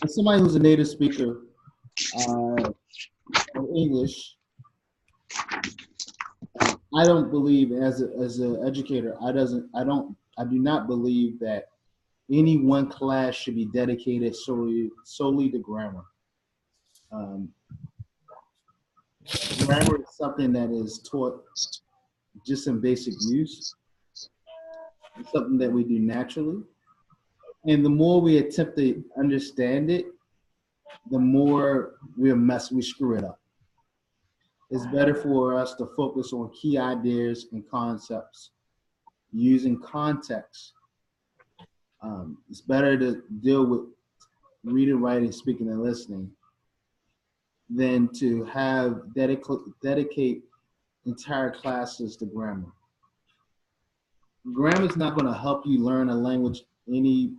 As somebody who's a native speaker of English, I don't believe as an educator, I do not believe that any one class should be dedicated solely to grammar. Um, Grammar is something that is taught just in basic use. It's something that we do naturally. And the more we attempt to understand it, the more we screw it up. It's better for us to focus on key ideas and concepts using context. It's better to deal with reading, writing, speaking, and listening than to have dedicate entire classes to grammar. Grammar is not going to help you learn a language any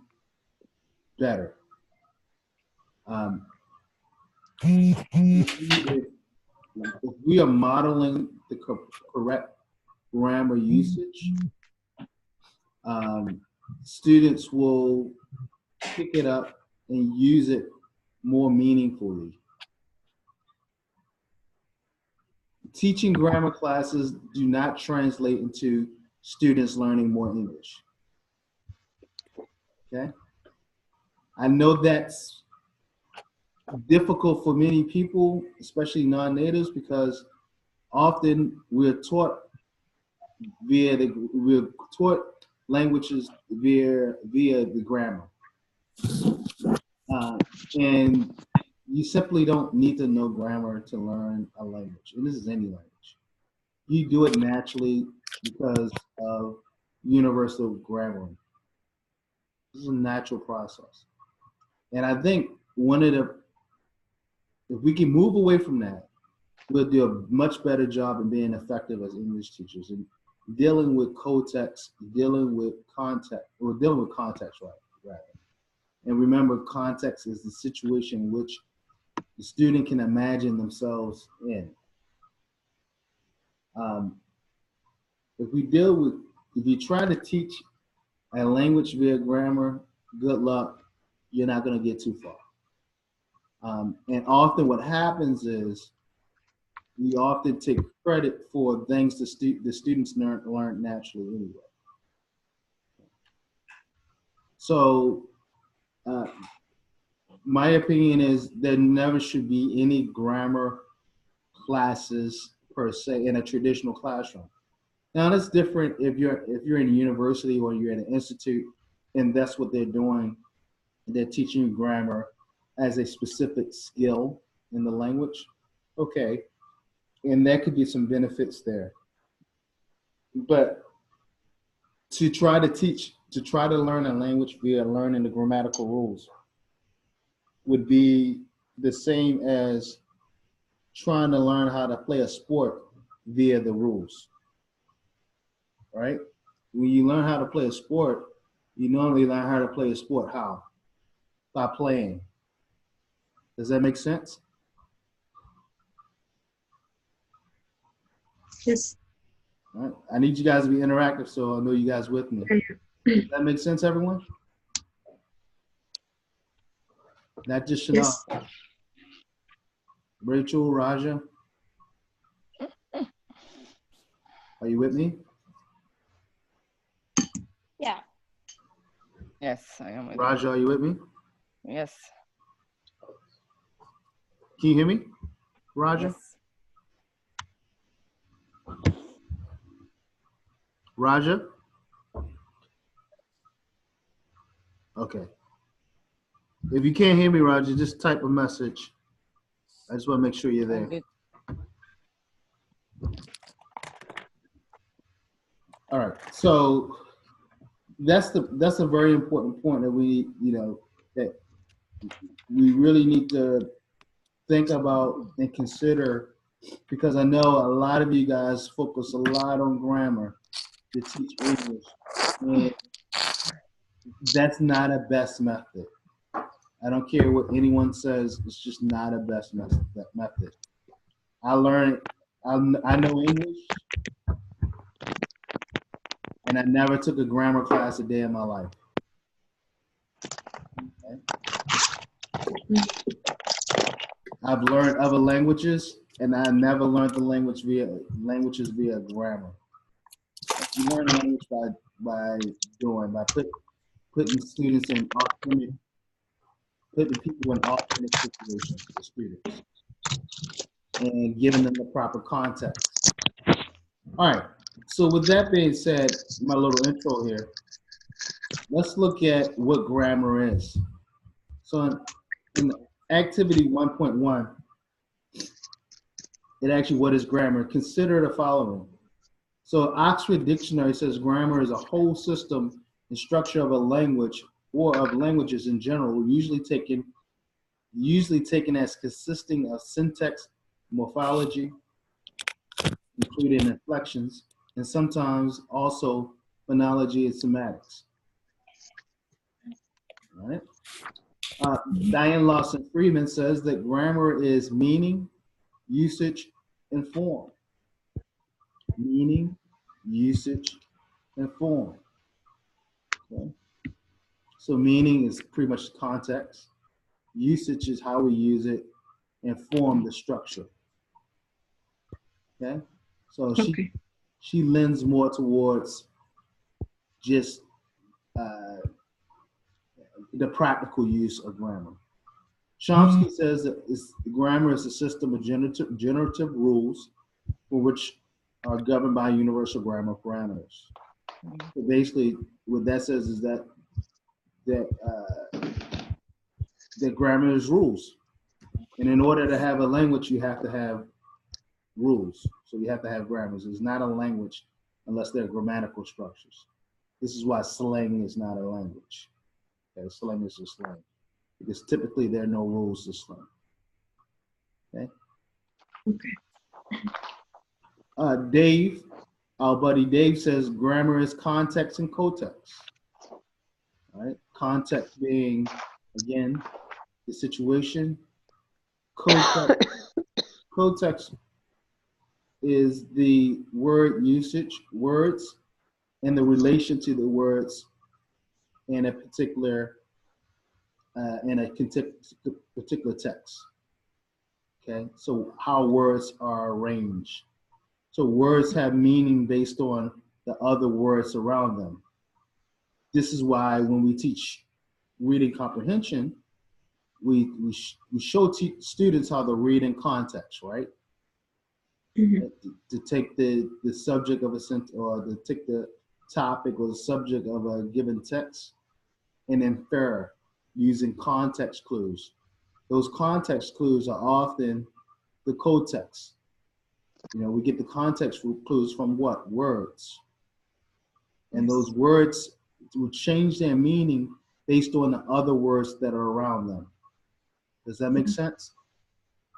better. If we are modeling the correct grammar usage, students will pick it up and use it more meaningfully. Teaching grammar classes do not translate into students learning more English. Okay? I know that's difficult for many people, especially non-natives, because often we're taught languages via the grammar. And you simply don't need to know grammar to learn a language. And this is any language. You do it naturally because of universal grammar. This is a natural process. And I think if we can move away from that, we'll do a much better job in being effective as English teachers and dealing with context, dealing with context, rather. And remember, context is the situation in which the student can imagine themselves in. If you try to teach a language via grammar, good luck, you're not going to get too far. And often what happens is we often take credit for things the students learn naturally anyway. So my opinion is there never should be any grammar classes per se in a traditional classroom. Now that's different if you're in a university or you're at an institute and that's what they're doing. They're teaching you grammar as a specific skill in the language. Okay. And there could be some benefits there. But to try to learn a language via learning the grammatical rules would be the same as trying to learn how to play a sport via the rules, right? When you learn how to play a sport, you normally learn how to play a sport how? By playing. Does that make sense? Yes. All right. I need you guys to be interactive, so I know you guys with me. Does that make sense, everyone? Not just Chanel. Yes. Rachel, Raja. Are you with me? Yeah. Yes, I am with Raja, are you with me? you. Yes. Can you hear me? Raja? Yes. Raja? Okay. If you can't hear me, Raja, just type a message. I just want to make sure you're there. Okay. All right. So that's a very important point that we really need to think about and consider, because I know a lot of you guys focus a lot on grammar to teach English, and that's not a best method. I don't care what anyone says, it's just not a best method. I know English, and I never took a grammar class a day in my life. Okay? I've learned other languages, and I never learned the languages via grammar. You learn a language by putting students in putting people in alternate situations, the students, and giving them the proper context. All right. So with that being said, my little intro here, let's look at what grammar is. So in activity 1.1, it actually, what is grammar? Consider the following. So Oxford Dictionary says grammar is a whole system and structure of a language or of languages in general, usually taken as consisting of syntax, morphology, including inflections, and sometimes also phonology and semantics. All right. Diane Lawson Freeman says that grammar is meaning, usage, and form. Meaning, usage, and form. Okay. So meaning is pretty much context. Usage is how we use it, and form the structure. Okay. So she lends more towards just the practical use of grammar. Chomsky says that grammar is a system of generative rules for which are governed by universal grammar parameters. So basically, what that says is that that grammar is rules, and in order to have a language, you have to have rules. So you have to have grammars. It's not a language unless there are grammatical structures. This is why slang is not a language. Okay, slang is just slang because typically there are no rules to slang. Okay. Dave, our buddy Dave says grammar is context and cotext. All right. Context being, again, the situation. Cotext is the word usage, words, and the relation to the words in a particular particular text. Okay, so how words are arranged. So words have meaning based on the other words around them. This is why when we teach reading comprehension, we show students how to read in context, right? To take the subject of a sentence, or to take the topic or the subject of a given text and infer using context clues. Those context clues are often the cotext. You know, we get the context clues from what? Words. And those words will change their meaning based on the other words that are around them. Does that make sense?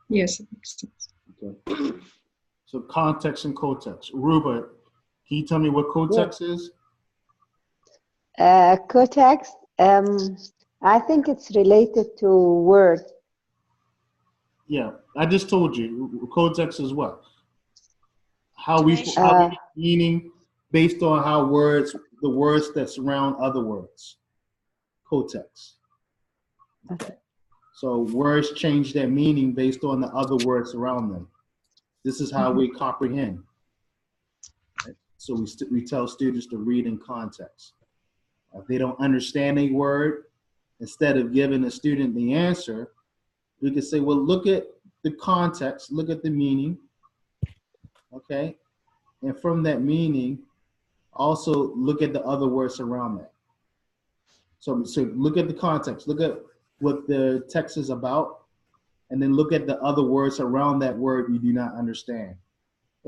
Yes, it makes sense. Okay. So context and cotext. Ruba, can you tell me what cotext is? Cotext, I think it's related to word. Yeah, I just told you. Cotext is what? How we meaning based on how the words that surround other words. Cotext. Okay. So words change their meaning based on the other words around them. This is how we comprehend. Right? So we tell students to read in context. If they don't understand a word, instead of giving the student the answer, we could say, well, look at the context, look at the meaning, okay? And from that meaning, also look at the other words around that. So look at the context, look at what the text is about, and then look at the other words around that word you do not understand.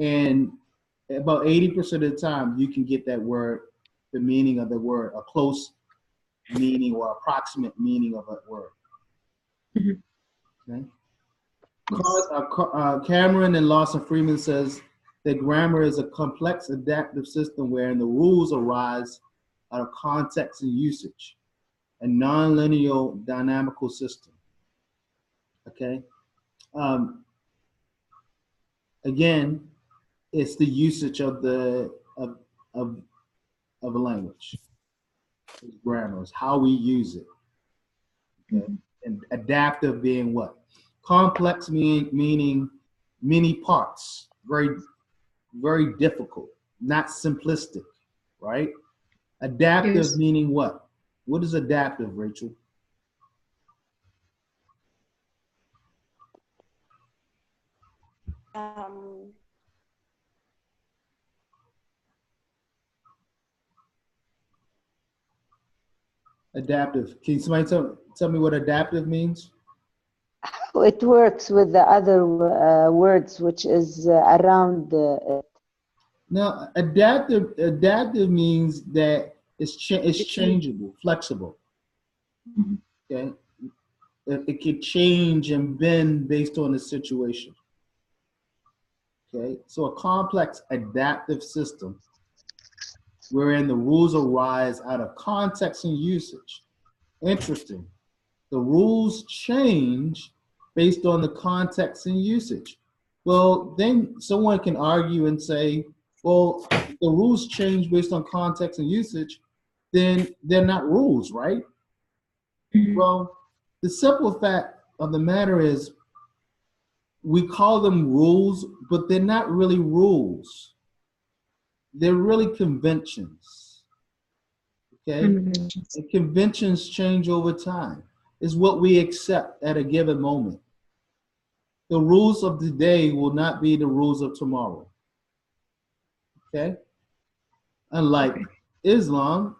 And about 80% of the time, you can get that word, the meaning of the word, a close meaning or approximate meaning of that word. Okay. Cameron and Lawson Freeman says that grammar is a complex adaptive system wherein the rules arise out of context and usage, a non-linear dynamical system. Okay. Again, it's the usage of a language. It's grammar is how we use it. Okay? And adaptive being what? Complex meaning many parts, very difficult, not simplistic, right? Adaptive Yes. meaning what? What is adaptive, Rachel? Um, Adaptive. Can somebody tell me what adaptive means? it works with the other words, which is around it. Now, adaptive means that it's changeable, flexible. Mhm. Okay, it could change and bend based on the situation. Okay, so a complex adaptive system wherein the rules arise out of context and usage. Interesting. The rules change based on the context and usage. Well, then someone can argue and say, well, the rules change based on context and usage, then they're not rules, right? Mhm. Well, the simple fact of the matter is we call them rules, but they're not really rules. They're really conventions, okay? Conventions. And conventions change over time. It's what we accept at a given moment. The rules of today will not be the rules of tomorrow. Okay? Unlike Islam,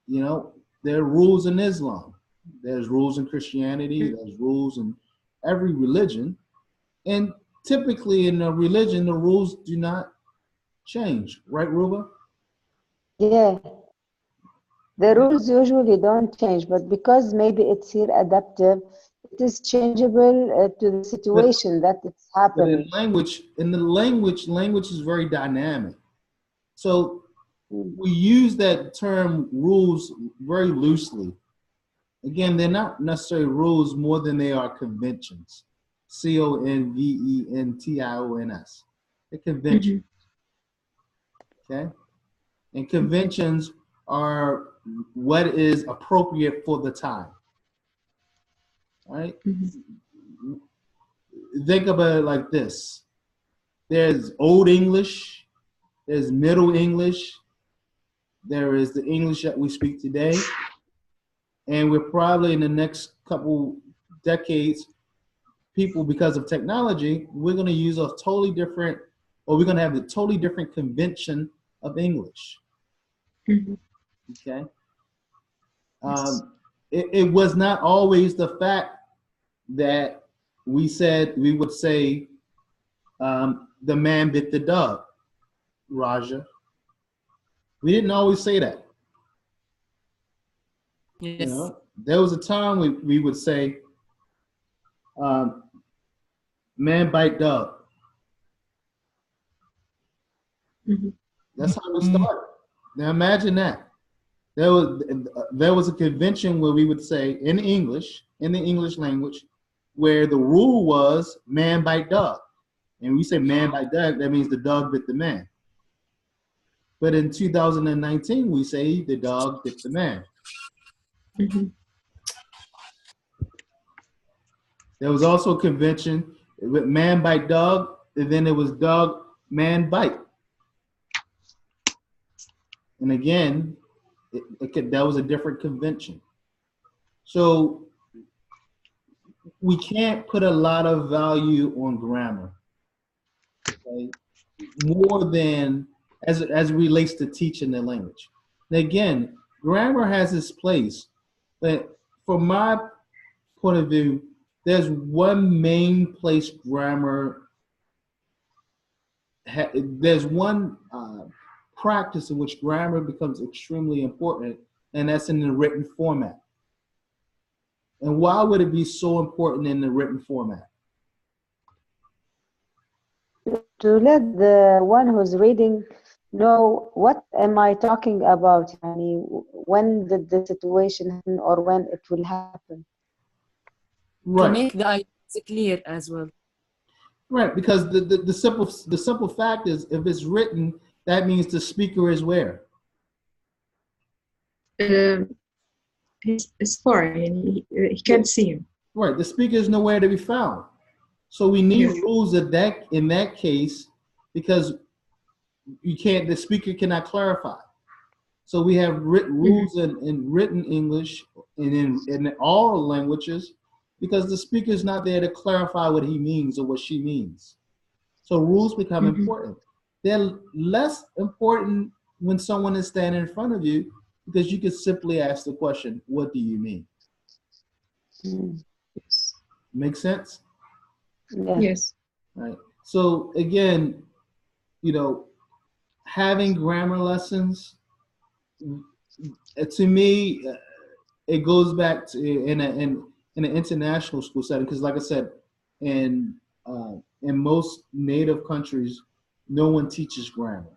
there are rules in Islam. There's rules in Christianity, there's rules in every religion. And typically in a religion, the rules do not change. Right, Ruba? Yeah, the rules usually don't change, but because maybe it's here adaptive, it is changeable to the But situation that it's but in happening. language is very dynamic. So Mm. we use that term rules very loosely. Again, they're not necessarily rules more than they are conventions. Conventions. They're conventions, Mhm. okay? And conventions are what is appropriate for the time, right? Mhm. Think about it like this. There's Old English, there's Middle English, there is the English that we speak today, and we're probably in the next couple decades people, because of technology, we're going to use a totally different, or we're going to have a totally different convention of English. Mhm. Okay. Yes. It was not always the fact that we would say the man bit the dog, Raja. We didn't always say that. Yes. There was a time we would say um, man bite dog. Mhm. That's how we started. Now imagine that. There was a convention where we would say in English, in the English language, where the rule was man bite dog. And we say man bite dog, that means the dog bit the man. But in 2019, we say the dog bit the man. Mhm. There was also a convention with man bite dog, and then it was dog man bite. And again, that was a different convention. So we can't put a lot of value on grammar, okay? More than as it relates to teaching the language. And again, grammar has its place, but from my point of view, there's one main place grammar. There's one practice in which grammar becomes extremely important, and that's in the written format. And why would it be so important in the written format? To let the one who's reading know what am I talking about, yani, when did the situation happen or when it will happen. To Right, make the ideas clear as well. right. Because the simple fact is, if it's written, that means the speaker is where? Um, he's far and he can't see him. Right. The speaker is nowhere to be found. So we need Yeah. rules in that case, because the speaker cannot clarify. So we have rules in written English and in all languages, because the speaker is not there to clarify what he means or what she means. So rules become important. They're less important when someone is standing in front of you, because you can simply ask the question, what do you mean? Yes. Make sense? Yeah. Yes. Right. So again, having grammar lessons, to me, it goes back to in an international school setting, because like I said, in most native countries, no one teaches grammar,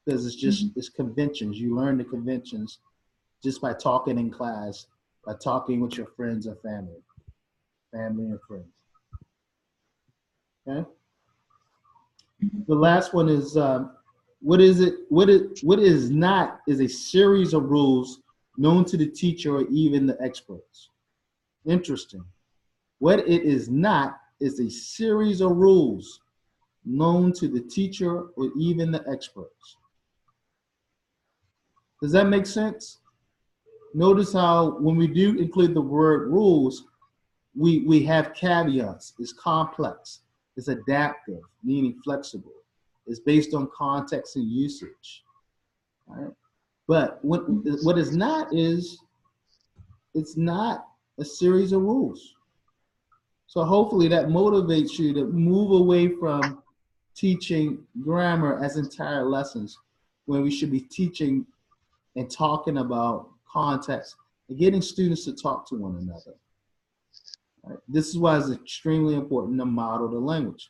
because it's conventions. You learn the conventions just by talking in class, by talking with your friends and family and friends. Okay. The last one is what is not is a series of rules known to the teacher or even the experts. Interesting. What it is not is a series of rules known to the teacher or even the experts. Does that make sense? Notice how when we do include the word rules, we have caveats. It's complex. It's adaptive, meaning flexible. It's based on context and usage. All right? But what is not is, it's not a series of rules. So hopefully that motivates you to move away from teaching grammar as entire lessons, when we should be teaching and talking about context and getting students to talk to one another. Right? This is why it's extremely important to model the language.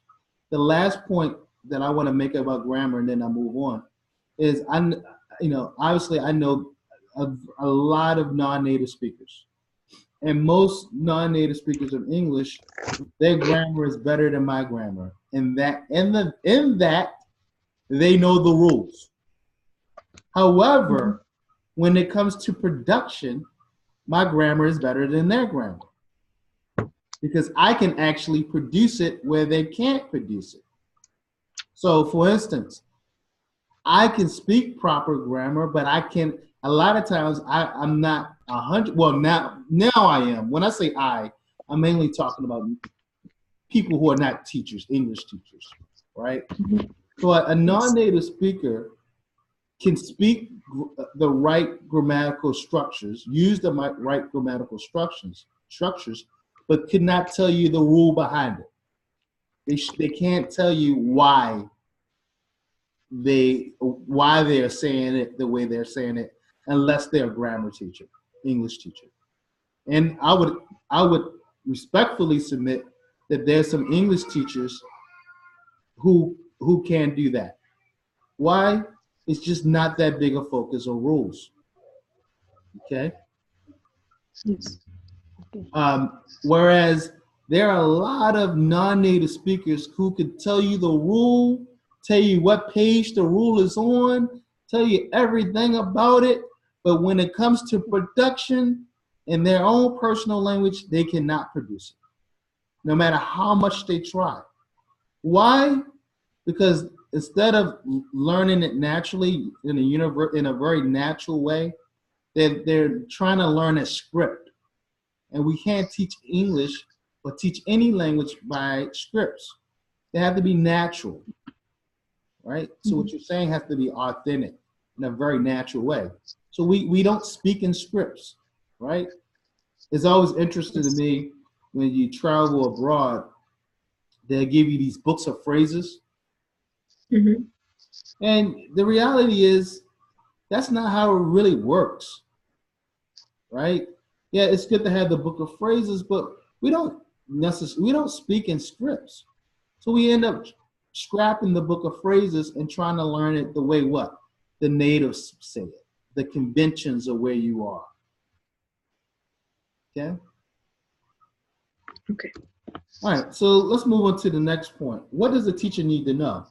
The last point that I want to make about grammar, and then I move on, is obviously I know a lot of non-native speakers, and most non-native speakers of English, their grammar is better than my grammar, in that they know the rules. However, when it comes to production, my grammar is better than their grammar, because I can actually produce it where they can't produce it. So for instance, I can speak proper grammar, but a lot of times I'm not 100, well now I am. When I say I'm mainly talking about people who are not teachers, English teachers, right? So a non-native speaker can speak the right grammatical structures, use the right grammatical structures, but could not tell you the rule behind it. They can't tell you why they are saying it the way they're saying it, unless they're a grammar teacher, English teacher. And I would respectfully submit that there's some English teachers who can do that. Why? It's just not that big a focus on rules. Okay. Yes. Whereas there are a lot of non-native speakers who could tell you the rule, tell you what page the rule is on, tell you everything about it, but when it comes to production in their own personal language, they cannot produce it, no matter how much they try. Why? Because instead of learning it naturally in a very natural way, they're trying to learn a script. And we can't teach English or teach any language by scripts. They have to be natural, right? So what you're saying has to be authentic in a very natural way. So we don't speak in scripts, right? It's always interesting to me when you travel abroad, they'll give you these books of phrases. And the reality is, that's not how it really works, right? Yeah, it's good to have the book of phrases, but we don't speak in scripts. So we end up scrapping the book of phrases and trying to learn it the way what? The natives say it, the conventions of where you are. Okay? Okay. All right, so let's move on to the next point. What does a teacher need to know?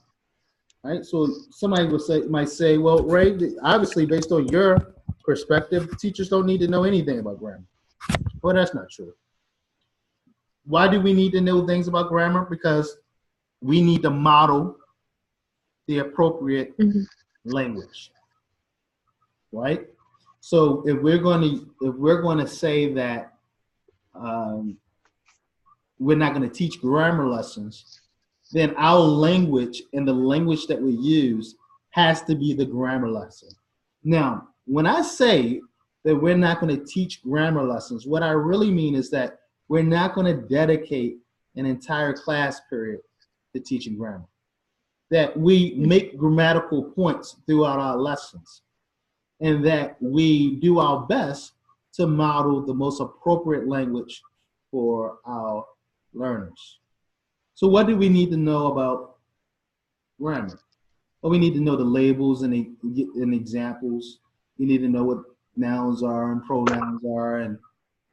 All right, so somebody might say, well, Ray, obviously based on your perspective, teachers don't need to know anything about grammar. Well, that's not true. Why do we need to know things about grammar? Because we need to model the appropriate Mhm. language, right? So if we're going to say that we're not going to teach grammar lessons, then our language and the language that we use has to be the grammar lesson. Now, when I say that we're not going to teach grammar lessons, what I really mean is that we're not going to dedicate an entire class period to teaching grammar. That we make grammatical points throughout our lessons, and that we do our best to model the most appropriate language for our learners. So what do we need to know about grammar? Well, we need to know the labels and examples. We need to know what nouns are and pronouns are and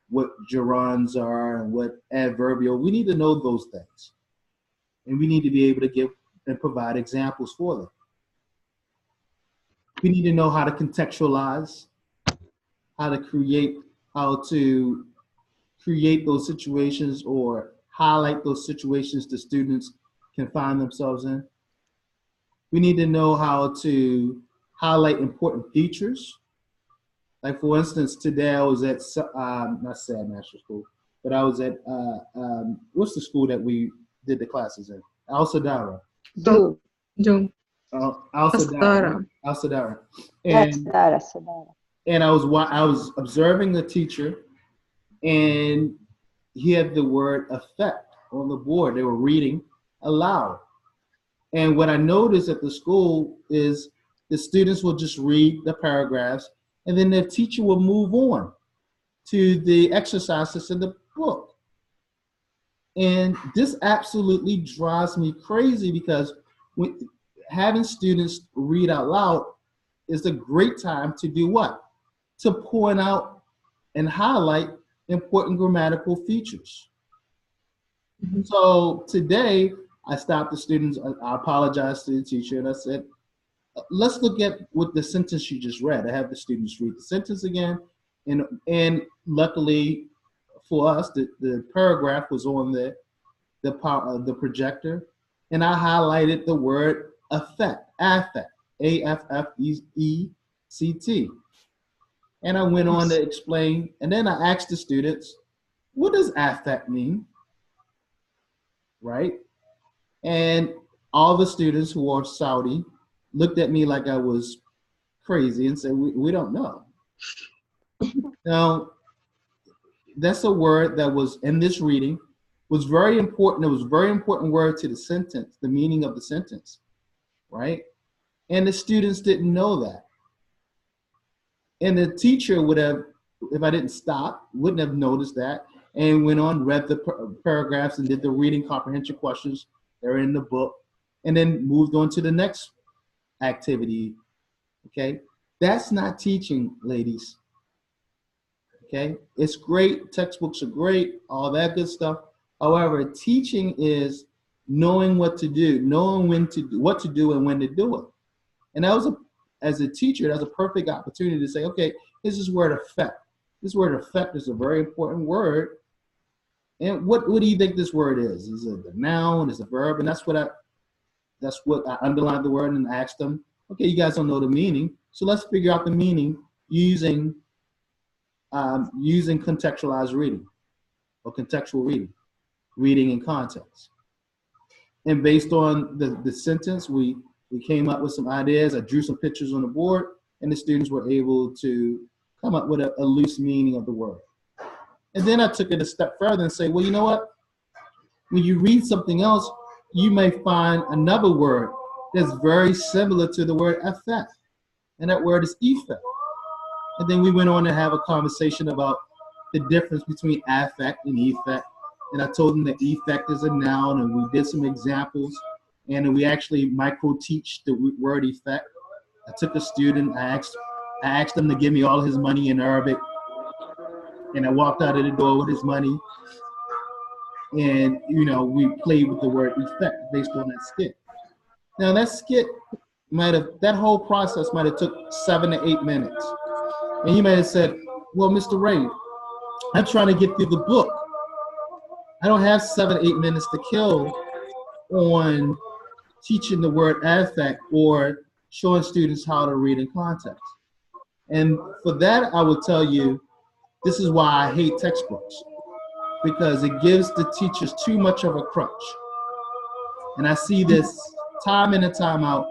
what gerunds are and what adverbial. We need to know those things. And we need to be able to give and provide examples for them. We need to know how to contextualize, how to create those situations or highlight those situations the students can find themselves in. We need to know how to highlight important features. Like for instance, today I was at, not Sad National School, but I was at, what's the school that we did the classes in? Al Sadara. Do. Al Sadara. Sadara. Yes, And Sadara, Sadara. and I was observing the teacher, and he had the word effect on the board. They were reading aloud. And what I noticed at the school is the students will just read the paragraphs, and then the teacher will move on to the exercises in the book. And this absolutely drives me crazy because having students read out loud is a great time to do what? To point out and highlight important grammatical features. Mhm. So today, I stopped the students, I apologized to the teacher, and I said, let's look at what the sentence you just read. I have the students read the sentence again, and luckily for us, the paragraph was on the projector, and I highlighted the word affect, A-F-F-E-C-T. And I went on to explain, and then I asked the students, what does affect mean? Right? And all the students who are Saudi looked at me like I was crazy and said, we don't know. Now, that's a word that was in this reading, was very important. It was a very important word to the sentence, the meaning of the sentence, right? And the students didn't know that. And the teacher would have, if I didn't stop, wouldn't have noticed that, and went on, read the paragraphs and did the reading comprehension questions that are in the book, and then moved on to the next activity, okay? That's not teaching, ladies, okay? It's great, textbooks are great, all that good stuff. However, teaching is knowing what to do, knowing what to do and when to do it. And that was as a teacher, that's a perfect opportunity to say, okay, this is word affect. This word affect is a very important word. And what do you think this word is? Is it a noun? Is it a verb? And that's what I underlined the word and asked them, okay, you guys don't know the meaning, so let's figure out the meaning using contextualized reading or contextual reading in context. And based on the sentence, we came up with some ideas. I drew some pictures on the board, and the students were able to come up with a loose meaning of the word. And then I took it a step further and say, well, you know what? When you read something else, you may find another word that's very similar to the word affect, and that word is effect. And then we went on to have a conversation about the difference between affect and effect. And I told them that effect is a noun, and we did some examples, and we actually micro-teach the word effect. I took a student, I asked him to give me all his money in Arabic, and I walked out of the door with his money, and we played with the word effect based on that skit. Now that skit that whole process might have took 7 to 8 minutes. And you may have said, well, Mr. Ray, I'm trying to get through the book. I don't have 7-8 minutes to kill on teaching the word affect or showing students how to read in context. And for that, I will tell you, this is why I hate textbooks, because it gives the teachers too much of a crutch. And I see this time in and time out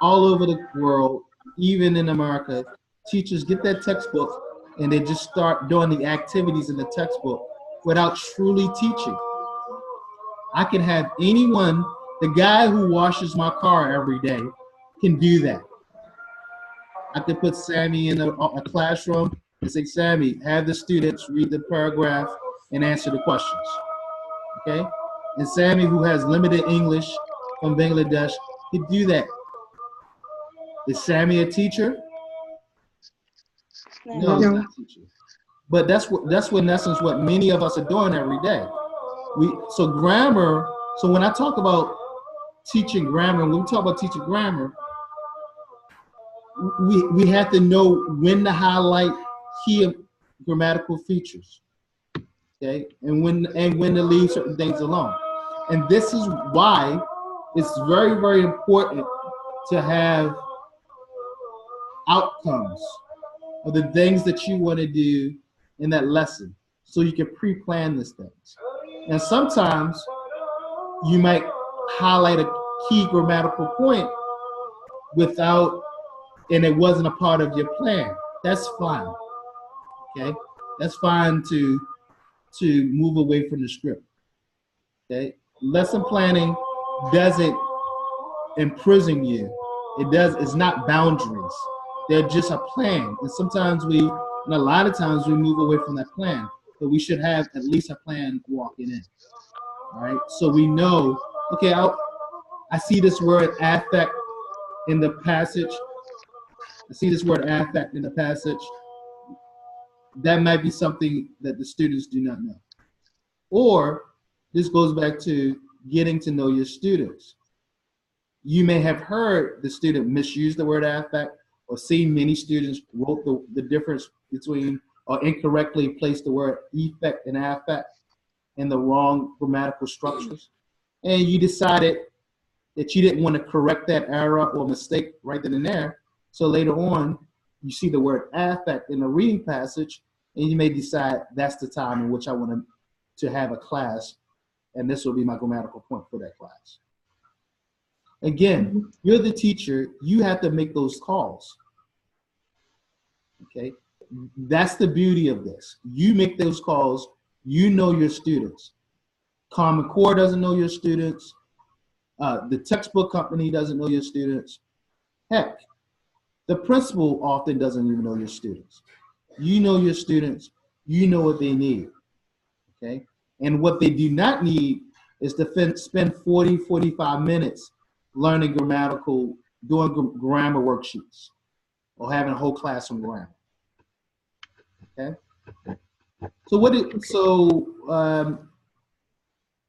all over the world, even in America. Teachers get that textbook and they just start doing the activities in the textbook without truly teaching. I can have anyone, the guy who washes my car every day can do that. I could put Sammy in a classroom and say, Sammy, have the students read the paragraph and answer the questions, okay? And Sammy, who has limited English from Bangladesh, could do that. Is Sammy a teacher? No, he's not a teacher. But that's what in essence what many of us are doing every day. So grammar, so when I talk about teaching grammar, when we talk about teaching grammar, we have to know when to highlight key grammatical features, okay, and when to leave certain things alone. And this is why it's very, very important to have outcomes of the things that you want to do in that lesson, so you can pre-plan these things. And sometimes you might highlight a key grammatical point without, and it wasn't a part of your plan. That's fine, okay? That's fine to move away from the script, okay? Lesson planning doesn't imprison you. It's not boundaries. They're just a plan. And sometimes and a lot of times we move away from that plan, but we should have at least a plan walking in, all right? So we know, okay, I see this word affect in the passage. I see this word affect in the passage. That might be something that the students do not know. Or this goes back to getting to know your students. You may have heard the student misuse the word affect, or seen many students wrote the difference between, or incorrectly placed the word effect and affect in the wrong grammatical structures. And you decided that you didn't want to correct that error or mistake right then and there. So later on, you see the word affect in a reading passage, and you may decide that's the time in which I want to have a class, and this will be my grammatical point for that class. Again, you're the teacher, you have to make those calls, okay? That's the beauty of this. You make those calls, you know your students. Common Core doesn't know your students. The textbook company doesn't know your students. Heck, the principal often doesn't even know your students. You know your students, you know what they need, okay? And what they do not need is to spend 40, 45 minutes learning doing grammar worksheets, or having a whole class on grammar, okay? So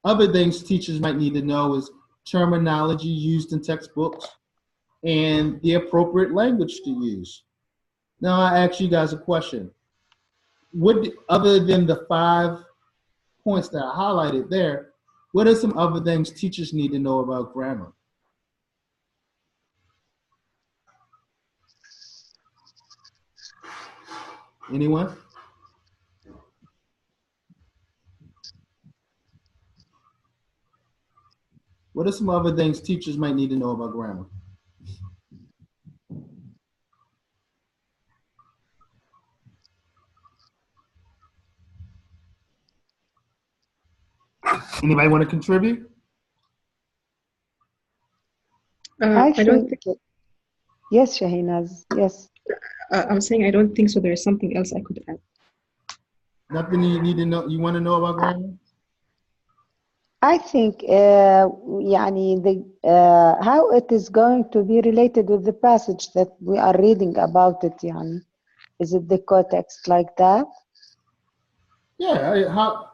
other things teachers might need to know is terminology used in textbooks and the appropriate language to use. Now I ask you guys a question. Other than the 5 points that I highlighted there, what are some other things teachers need to know about grammar? Anyone? What are some other things teachers might need to know about grammar? Anybody want to contribute? I I don't think, yes, Shahinaz, yes. I'm saying I don't think so. There is something else I could add. Nothing you need to know, you want to know about grammar? I think how it is going to be related with the passage that we are reading about it. Is it the context like that? Yeah. How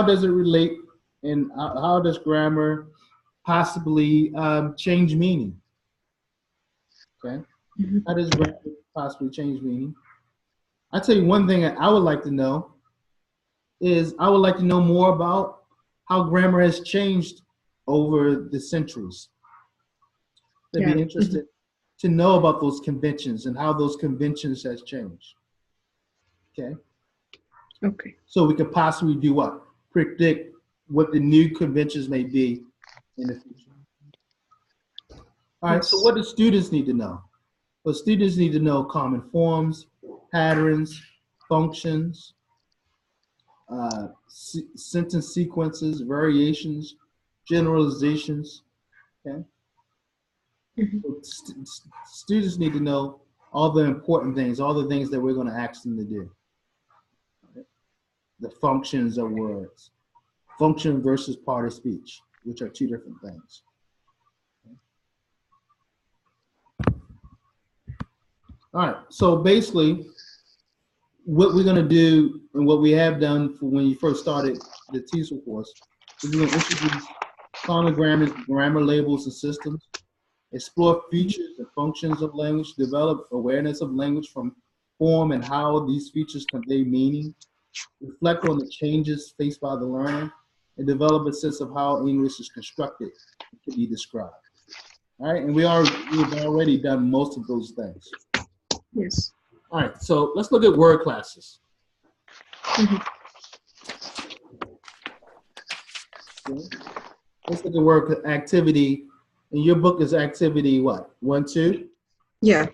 does it relate, and how does grammar possibly change meaning? Okay. Mhm. How does grammar possibly change meaning? I tell you one thing that I would like to know is I would like to know more about how grammar has changed over the centuries. I'd Yeah. be interested to know about those conventions and how those conventions has changed. Okay, Okay. so we could possibly do what? Predict what the new conventions may be in the future. All right, so Yes. what do students need to know? Well, students need to know common forms, patterns, functions, sentence sequences, variations, generalizations. Okay, Mhm. so students need to know all the important things, all the things that we're going to ask them to do. The functions of words, function versus part of speech, which are two different things. All right, so basically, what we're going to do and what we have done for when you first started the TESOL course is we're going to introduce common grammar labels and systems, explore features and functions of language, develop awareness of language from form and how these features convey meaning, reflect on the changes faced by the learner, and develop a sense of how English is constructed and can be described. All right, and we've already done most of those things. Yes. All right, so let's look at word classes. Mhm. Okay. Let's look at word activity. And your book is activity what? 1, 2? Yeah.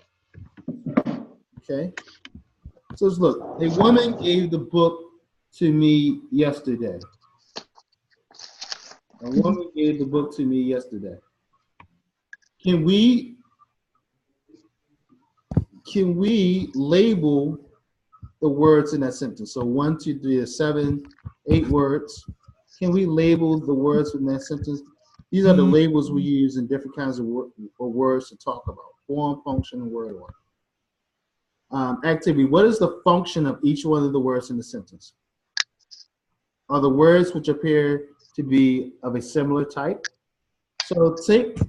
Okay. So let's look. A woman gave the book to me yesterday. A woman gave the book to me yesterday. Can we label the words in that sentence? So 1, 2, 3, 7, 8 words. Can we label the words in that sentence? These are the labels we use in different kinds of words to talk about: form, function, and word order. Activity. What is the function of each one of the words in the sentence? Are the words which appear to be of a similar type? So take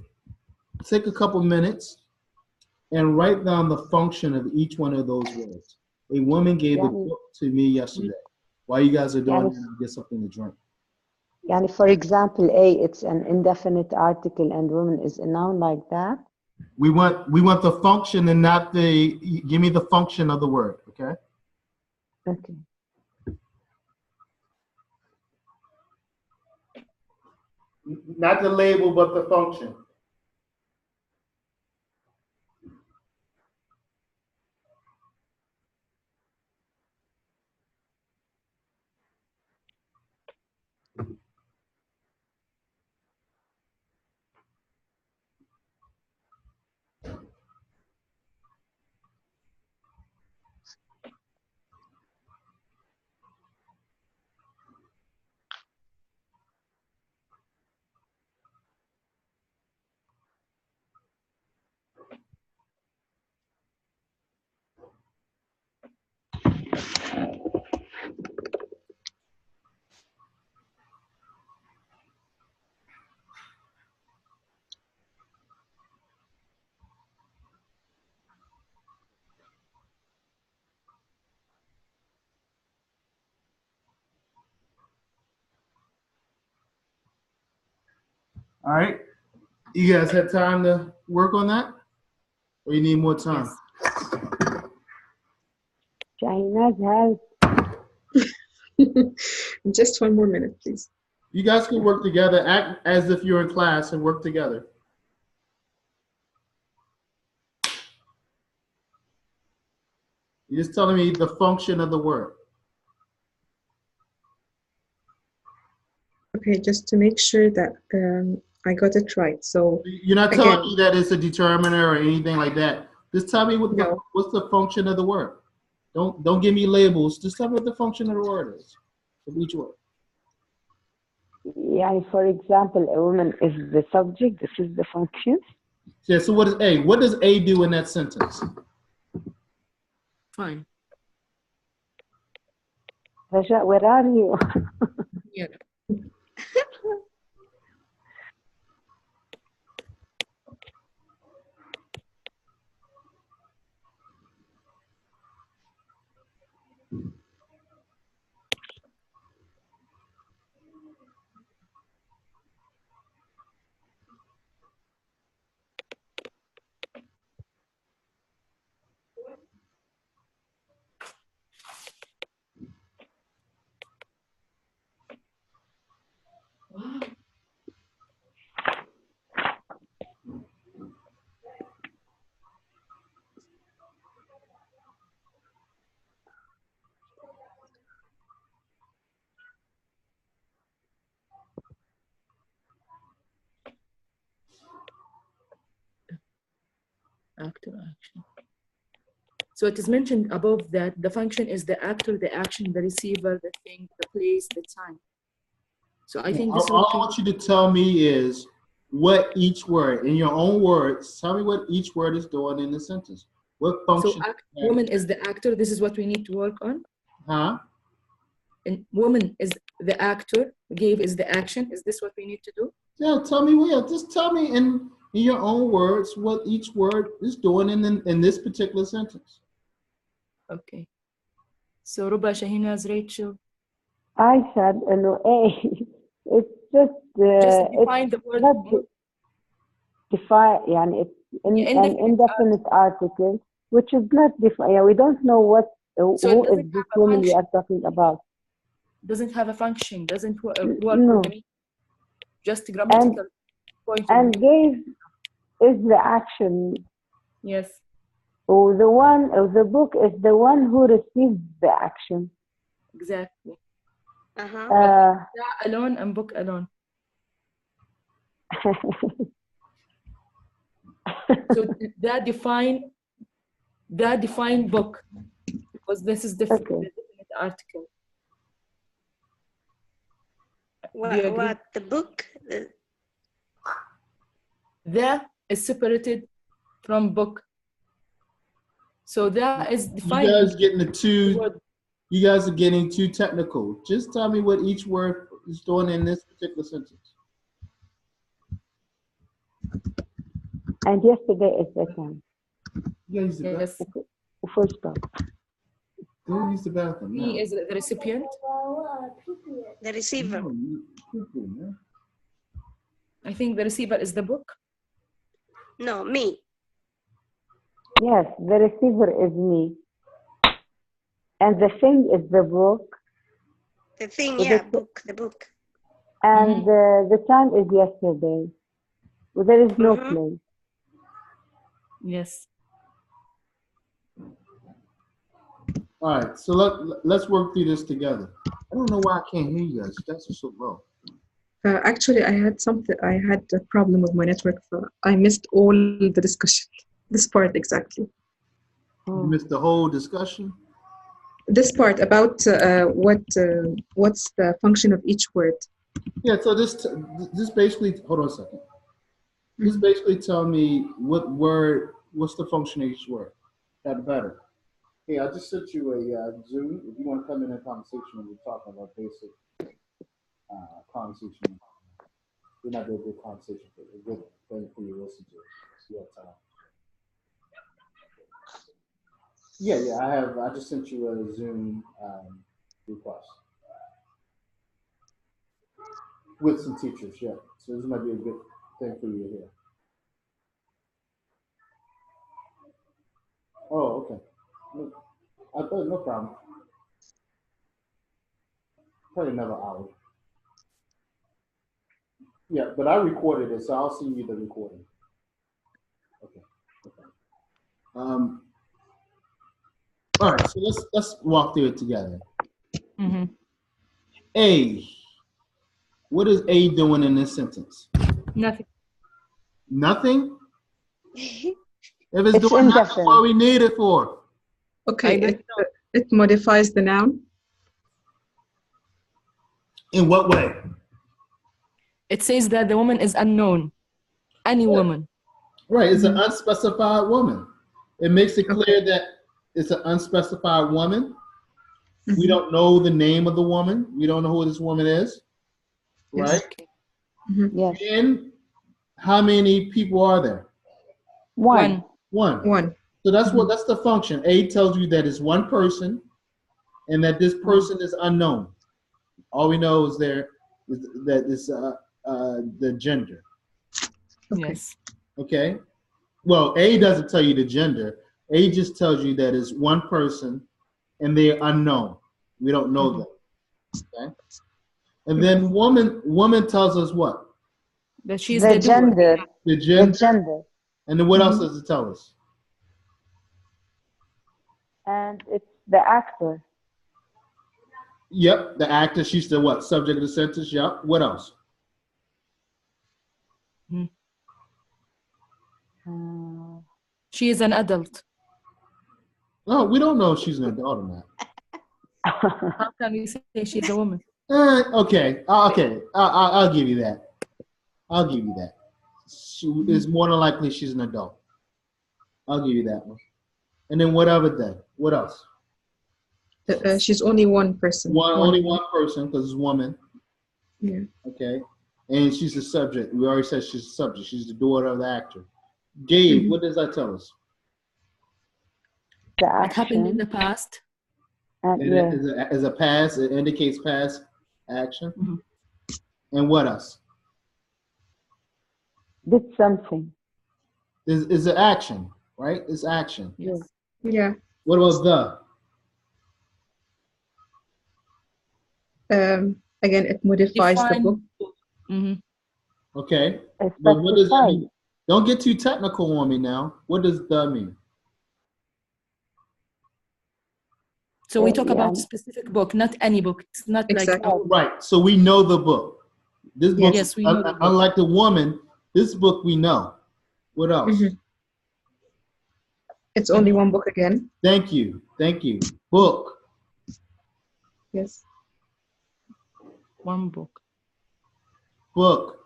a couple minutes and write down the function of each one of those words. A woman gave the يعني book to me yesterday. While you guys are doing يعني that, I'll get something to drink. يعني for example, A, it's an indefinite article and woman is a noun like that. We want the function and not the. Give me the function of the word, okay? Okay. Not the label, but the function. All right. You guys had time to work on that, or you need more time? Yes. Shahinaz has Just one more minute, please. You guys can work together. Act as if you're in class and work together. You're just telling me the function of the word. Okay, just to make sure that I got it right. So You're not telling again, me that it's a determiner or anything like that. Just tell me no. what's the function of the word. Don't give me labels. Just tell me what the function of the word is of each word. يعني for example, a woman is the subject, this is the function. Yeah, so what is A? What does A do in that sentence? Fine. Raja, where are you? Yeah. actor, action. So it is mentioned above that the function is the actor, the action, the receiver, the thing, the place, the time. So I think this is All I want you to tell me is what each word, in your own words, tell me what each word is doing in the sentence. What so function? woman is the actor. This is what we need to work on. Huh? And woman is the actor. Gave is the action. Is this what we need to do? Yeah, tell me where. Just tell me in your own words what each word is doing in this particular sentence. Okay. So Ruba, Shahina's Rachel. I said no. It's just Just it's define the word. not define. يعني it's an indefinite article, which is not defined. Yeah, we don't know what So it who is doesn't this have a woman we function. are talking about. Doesn't have a function. Doesn't work with No. the meaning. Just grammatical point of And view. gave is the action. Yes. Or the book is the one who receives the action. Exactly. Uh, Alone and book alone. So that define book, because this is the definite article. What the book? That is separated from book. So that is defined. You guys are getting too technical. Just tell me what each word is doing in this particular sentence. And yesterday is the time. Yes. Full stop. Don't use the bathroom. He is the recipient. The receiver. I think the receiver is the book. No, me. Yes, the receiver is me. And the thing is the book. The thing, So yeah, the book. And the time is yesterday. Well, there is no place. Yes. All right, so let's work through this together. I don't know why I can't hear you guys. That's so low. Actually, I had a problem with my network, so I missed all the discussion. This part exactly. You missed the whole discussion? This part about what's the function of each word. Yeah, so this basically, hold on a second. This basically tell me what's the function of each word. That better. Hey, I just sent you a Zoom. If you want to come in a conversation and we're talking about basic conversation, we're not doing a good conversation, but a good thing for you to listen to. You have time. Yeah, I just sent you a Zoom request with some teachers, yeah. So this might be a good thing for you to hear. Oh, okay. No problem. Probably another hour. Yeah, but I recorded it, so I'll send you the recording. Okay. All right, so let's walk through it together. A. What is A doing in this sentence? Nothing. Nothing? If it's doing nothing, that's what we need it for. Okay, it modifies the noun. In what way? It says that the woman is unknown. Any woman. Right, it's an unspecified woman. It makes it clear that it's an unspecified woman. We don't know the name of the woman. We don't know who this woman is. Right? Yes. And how many people are there? One. So that's that's the function. A tells you that it's one person and that this person is unknown. All we know is that it's the gender. Yes. Okay. Well, A doesn't tell you the gender. A just tells you that it's one person and they're unknown. We don't know them. Okay. And then woman tells us what? That she's the gender. The gender. And then what else does it tell us? And it's the actor. Yep, the actor. She's the what? Subject of the sentence. Yep. What else? She is an adult. No, we don't know if she's an adult or not. How can we say she's a woman? Okay. I'll give you that. I'll give you that. She is more than likely she's an adult. I'll give you that one. And then what other day? What else? She's only one person. Only one person because it's a woman. Yeah. Okay. And she's the subject. We already said she's the subject. She's the daughter of the actor. Gabe, what does that tell us? The It happened in action. the past. Yeah. As a past, it indicates past action. Mhm. And what else? Did something. Is an action, right? It's action. Yes. Yeah. What about Again, it modifies the Define book. book. Mhm. Okay. It's But what does that specified. mean? Don't get too technical on me now. What does the mean? So we talk about يعني- specific book, not any book. It's not Exactly. like Right. So we know the book. This book, Yes, we know the book. unlike the woman, this book we know. What else? Mhm. It's only one book again. Thank you. Thank you. Book. Yes. one book. Book.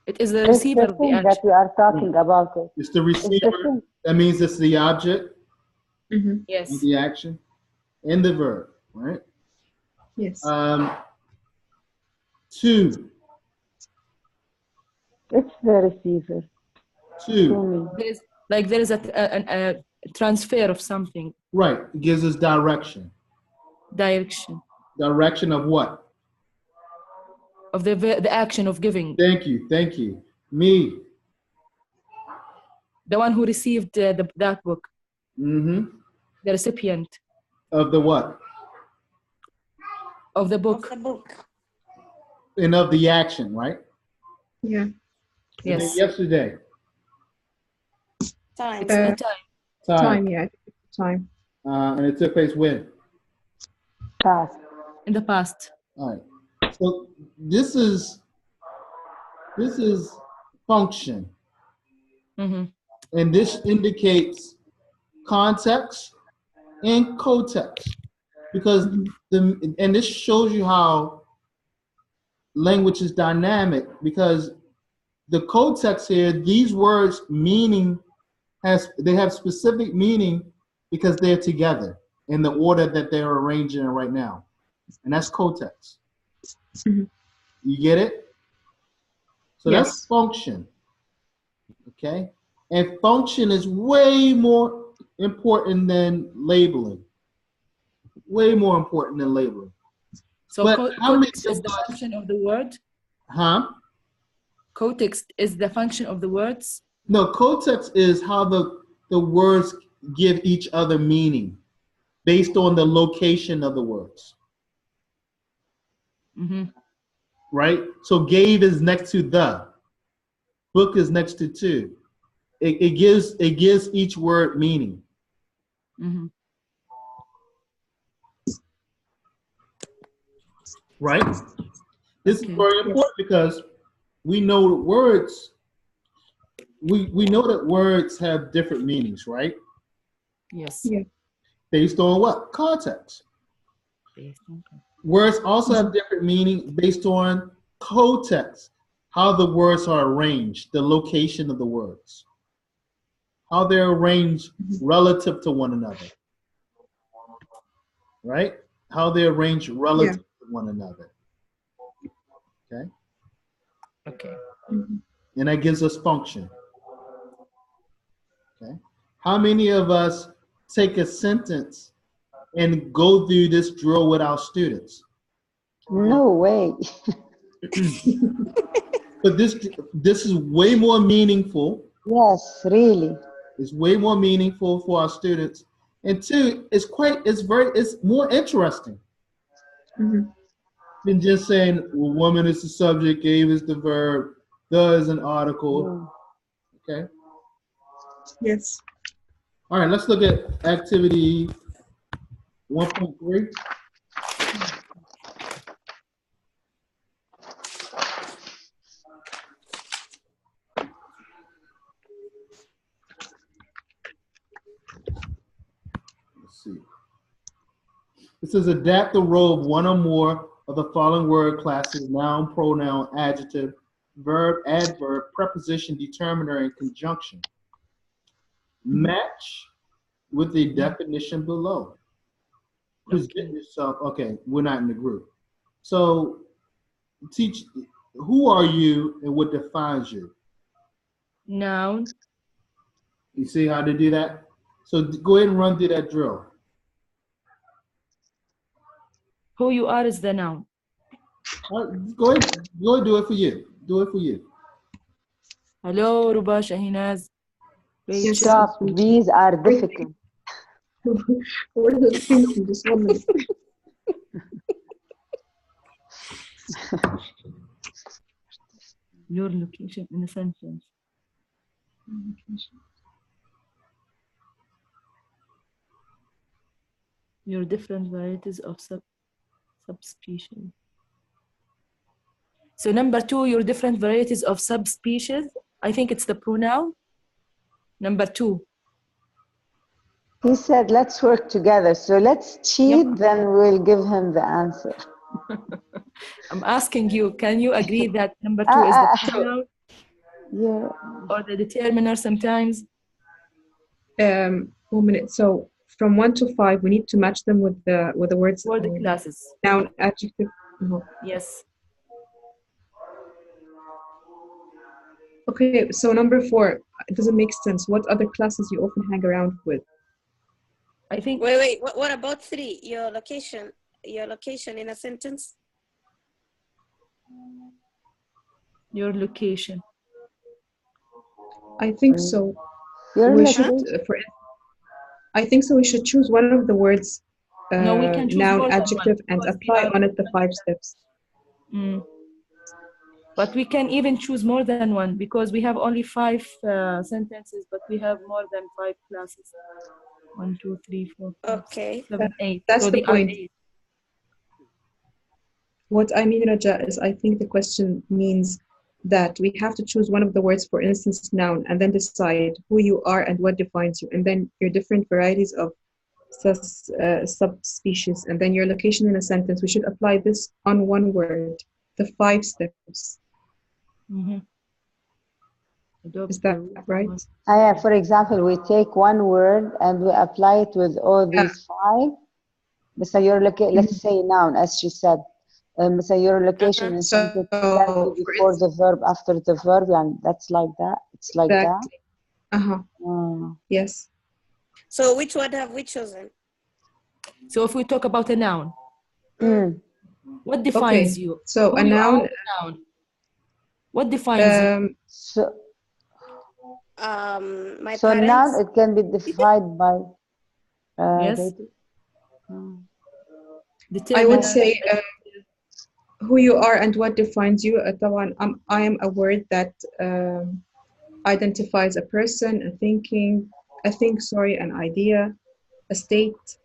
It is the It's receiver the of the thing that action. we are talking about. It. It's the It's the receiver. thing. That means it's the object Mm-hmm. Yes. of the action and the verb, right? Yes. Two. It's the receiver. To Two. me. There is a transfer of something, Right. It gives us direction. direction Direction of what? of the action of giving. Thank you. Thank you. Me. The one who received that book, Mm-hmm. the recipient Of the what? of the Of book. the book. And of the action, right? Yeah. And then Yes. yesterday. Time. It's a time. Time. Yeah. Time. And it took place when? Past. In the past. All right. So this is function. Mm-hmm. And this indicates context and cotext. Because and this shows you how language is dynamic, because the cotext here, these words meaning they have specific meaning because they're together in the order that they're arranged in right now. And that's cotext. Mhm. You get it? So Yes. that's function. Okay? And function is way more important than labeling. Way more important than labeling. So But how many context is of the us- function of the word. Huh? Context is the function of the words. No, context is how the words give each other meaning based on the location of the words, Mm-hmm. right? So gave is next to the, book is next to two. It gives each word meaning. Mm-hmm. Right? This Okay. is very important because we know that words, we know that words have different meanings, right? Yes. Yeah. Based on what? Context. Words also have different meaning based on context, how the words are arranged, the location of the words, how they're arranged relative to one another, right? How they're arranged relative to one another. Okay? Okay. Mhm. And that gives us function. Okay? How many of us take a sentence and go through this drill with our students? No way. But this is way more meaningful. Yes, really. It's way more meaningful for our students. And two, it's more interesting Mhm. than just saying, well, woman is the subject, gave is the verb, the is an article. Okay. Yes. All right, let's look at activity 1.3. see. It says adapt the role of one or more of the following word classes: noun, pronoun, adjective, verb, adverb, preposition, determiner, and conjunction. Match with the definition below. Present yourself. Okay, we're not in the group. So teach, who are you and what defines you? Noun. You see how to do that? So go ahead and run through that drill. Who you are is the noun. Go ahead, do it for you. Do it for you. Hello, Ruba, Shahinaz, Rachel. Stop. These are difficult. What are the thinking? Just 1 minute. Your location in a sentence. Your different varieties of subspecies. So number 2, your different varieties of subspecies. I think it's the pronoun. Number 2. He said, let's work together. So let's cheat, then we'll give him the answer. I'm asking you, can you agree that number 2 is the pronoun? Yeah. Or the determiner sometimes? 1 minute. So from 1 to 5, we need to match them with the words. For the classes. Noun, adjective. Yes. Okay, so number 4, it doesn't make sense. What other classes you often hang around with? I think. Wait. What about 3? Your location. Your location in a sentence. Your location. I think so. Your We location. should, I think so. We should choose one of the words, No, we can choose more noun, than adjective, one, and because apply we are on it the 5 steps. But we can even choose more than one because we have only 5 sentences, but we have more than 5 classes. 1, 2, 3, 4, 5, Okay. 6, 7, 8. That's so the they are point. 8. What I mean, Raja, is I think the question means that we have to choose one of the words, for instance, noun, and then decide who you are and what defines you, and then your different varieties of subspecies, and then your location in a sentence. We should apply this on one word, the 5 steps. Is that right? For example, we take one word and we apply it with all these 5. مثلا your let's say noun, as she said. مثلا your location in sentence before the verb, after the verb, and that's like that. It's like that. Yes. So which one have we chosen? So if we talk about a noun, what defines you? So a noun. What defines you? My so parents. noun, it can be defined by. Yes. I would say who you are and what defines you. I am a word that identifies a person, an idea, a state.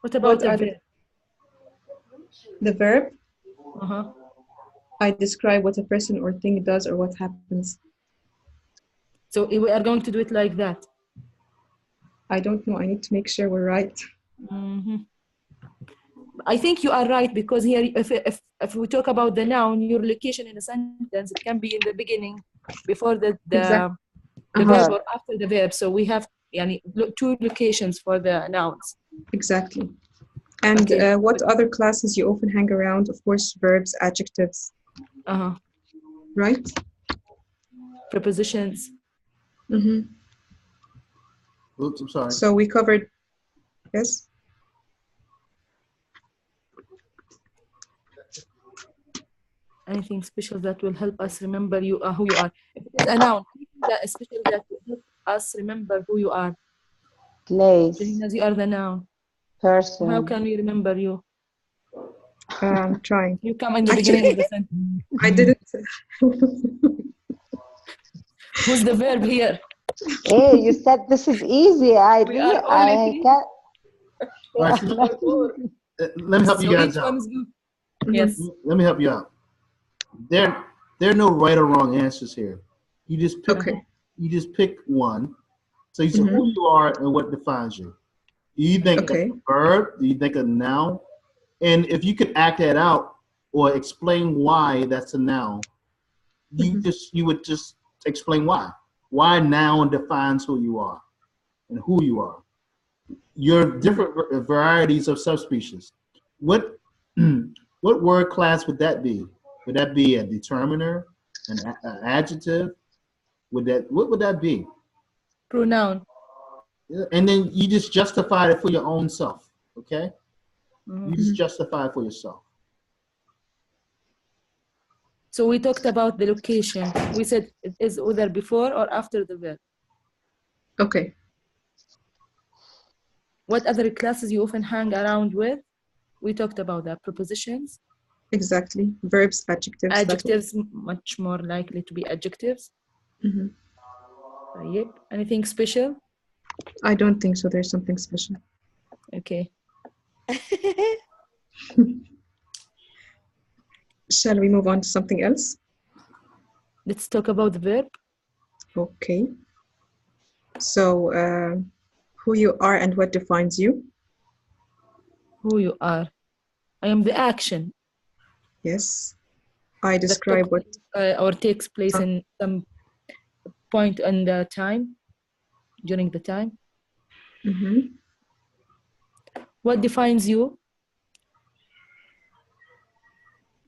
What about the verb? The verb? I describe what a person or thing does or what happens. So we are going to do it like that. I don't know. I need to make sure we're right. I think you are right, because here, if we talk about the noun, your location in a sentence, it can be in the beginning, before the verb, or after the verb. So we have 2 locations for the nouns. Exactly. And what other classes you often hang around? Of course, verbs, adjectives. Right? Prepositions. Oops, I'm sorry. So we covered, yes? Anything special that will help us remember you who you are? If it is a noun, anything that is special that will help us remember who you are. Place. As you are the noun. Person. How can we remember you? I'm trying. You come in the beginning of the sentence. I didn't. Who's the verb here? Hey, you said this is easy. I We didn't. are only I can't. Right, let me help you guys out. Yes. Let me help you out. There are no right or wrong answers here. You just pick you just pick one. So you say who you are and what defines you. Do you think Okay. a verb? Do you think a noun? And if you could act that out or explain why that's a noun, you would just explain why. Why noun defines who you are and who you are. Your different varieties of subspecies. What what word class would that be? Would that be a determiner, an adjective? What would that be? Pronoun. And then you just justify it for your own self. Okay? Mhm. You just justify it for yourself. So we talked about the location. We said it is either before or after the verb. Okay. What other classes you often hang around with? We talked about that. Prepositions, Exactly. Verbs, adjectives. adjectives, much more likely to be adjectives. Yep. Anything special? I don't think so. There's something special. Okay. Shall we move on to something else? Let's talk about the verb. Okay. So, who you are and what defines you? Who you are. I am the action. Yes. I describe what or takes place in some point in the time, during the time. What defines you?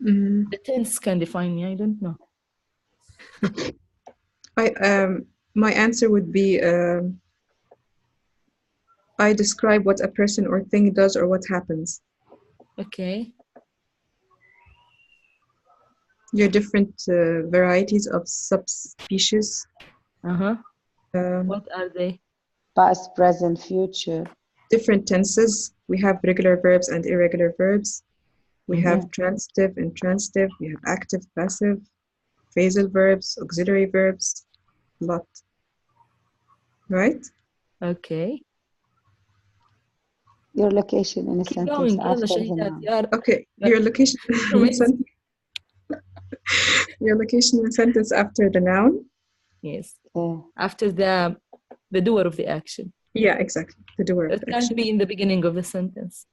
The tense can define me. I don't know. My answer would be I describe what a person or thing does or what happens. Okay. Your different varieties of subspecies. What are they? Past, present, future. Different tenses. We have regular verbs and irregular verbs. We have transitive, intransitive. We have active, passive, phrasal verbs, auxiliary verbs. A lot. Right? Okay. Your location in a Keep sentence going. after the noun. Okay. Your location. Your location in a sentence after the noun. Yes. After the doer of the action. Yeah, exactly. The doer of the action. It can't be in the beginning of the sentence.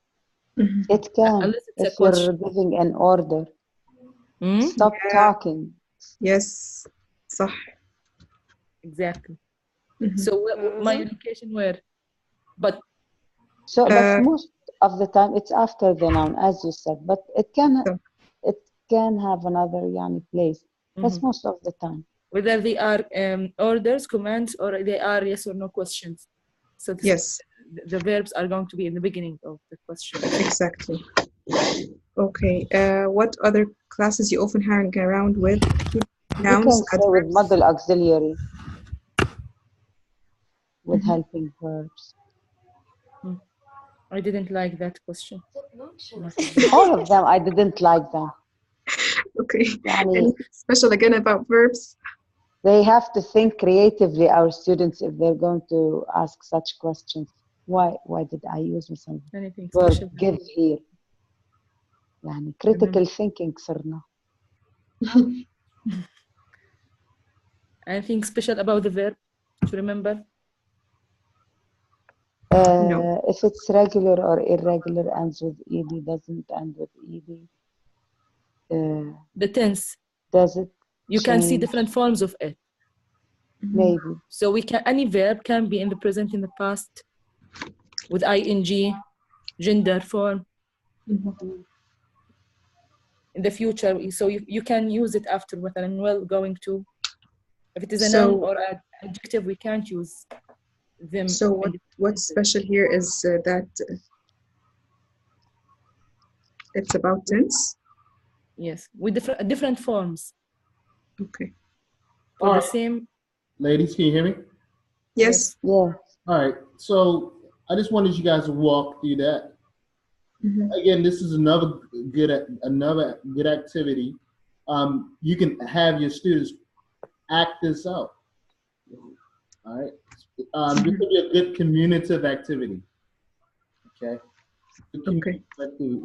It can. Unless it's if a question. You're giving an order. Stop talking. Yes. صح. Exactly. So my location where? But most of the time it's after the noun, as you said. But it can have another place. That's most of the time. Whether they are orders, commands, or they are yes or no questions. So yes, the verbs are going to be in the beginning of the question. Exactly. Okay. What other classes you often hang around with? Nouns, you can say with model auxiliary, with helping verbs. I didn't like that question. All of them, I didn't like them. Okay. Anything special again about verbs? They have to think creatively, our students, if they're going to ask such questions. Why did I use some verb give here? critical thinking صرنا. Anything special about the verb to remember? No. If it's regular or irregular, ends with ed, doesn't end with ed. The tense. Does it? You can see different forms of it. Maybe. So any verb can be in the present, in the past, with ing, gender form. In the future, so you can use it after مثلا going to. If it is a noun or an adjective, we can't use them. So what's special here is that it's about tense? Yes, with different forms. Okay. For the same. Ladies, can you hear me? Yes. Yeah. All right. So I just wanted you guys to walk through that. Again, this is another good activity. You can have your students act this out. All right. This could be a good communicative activity. Okay. Okay.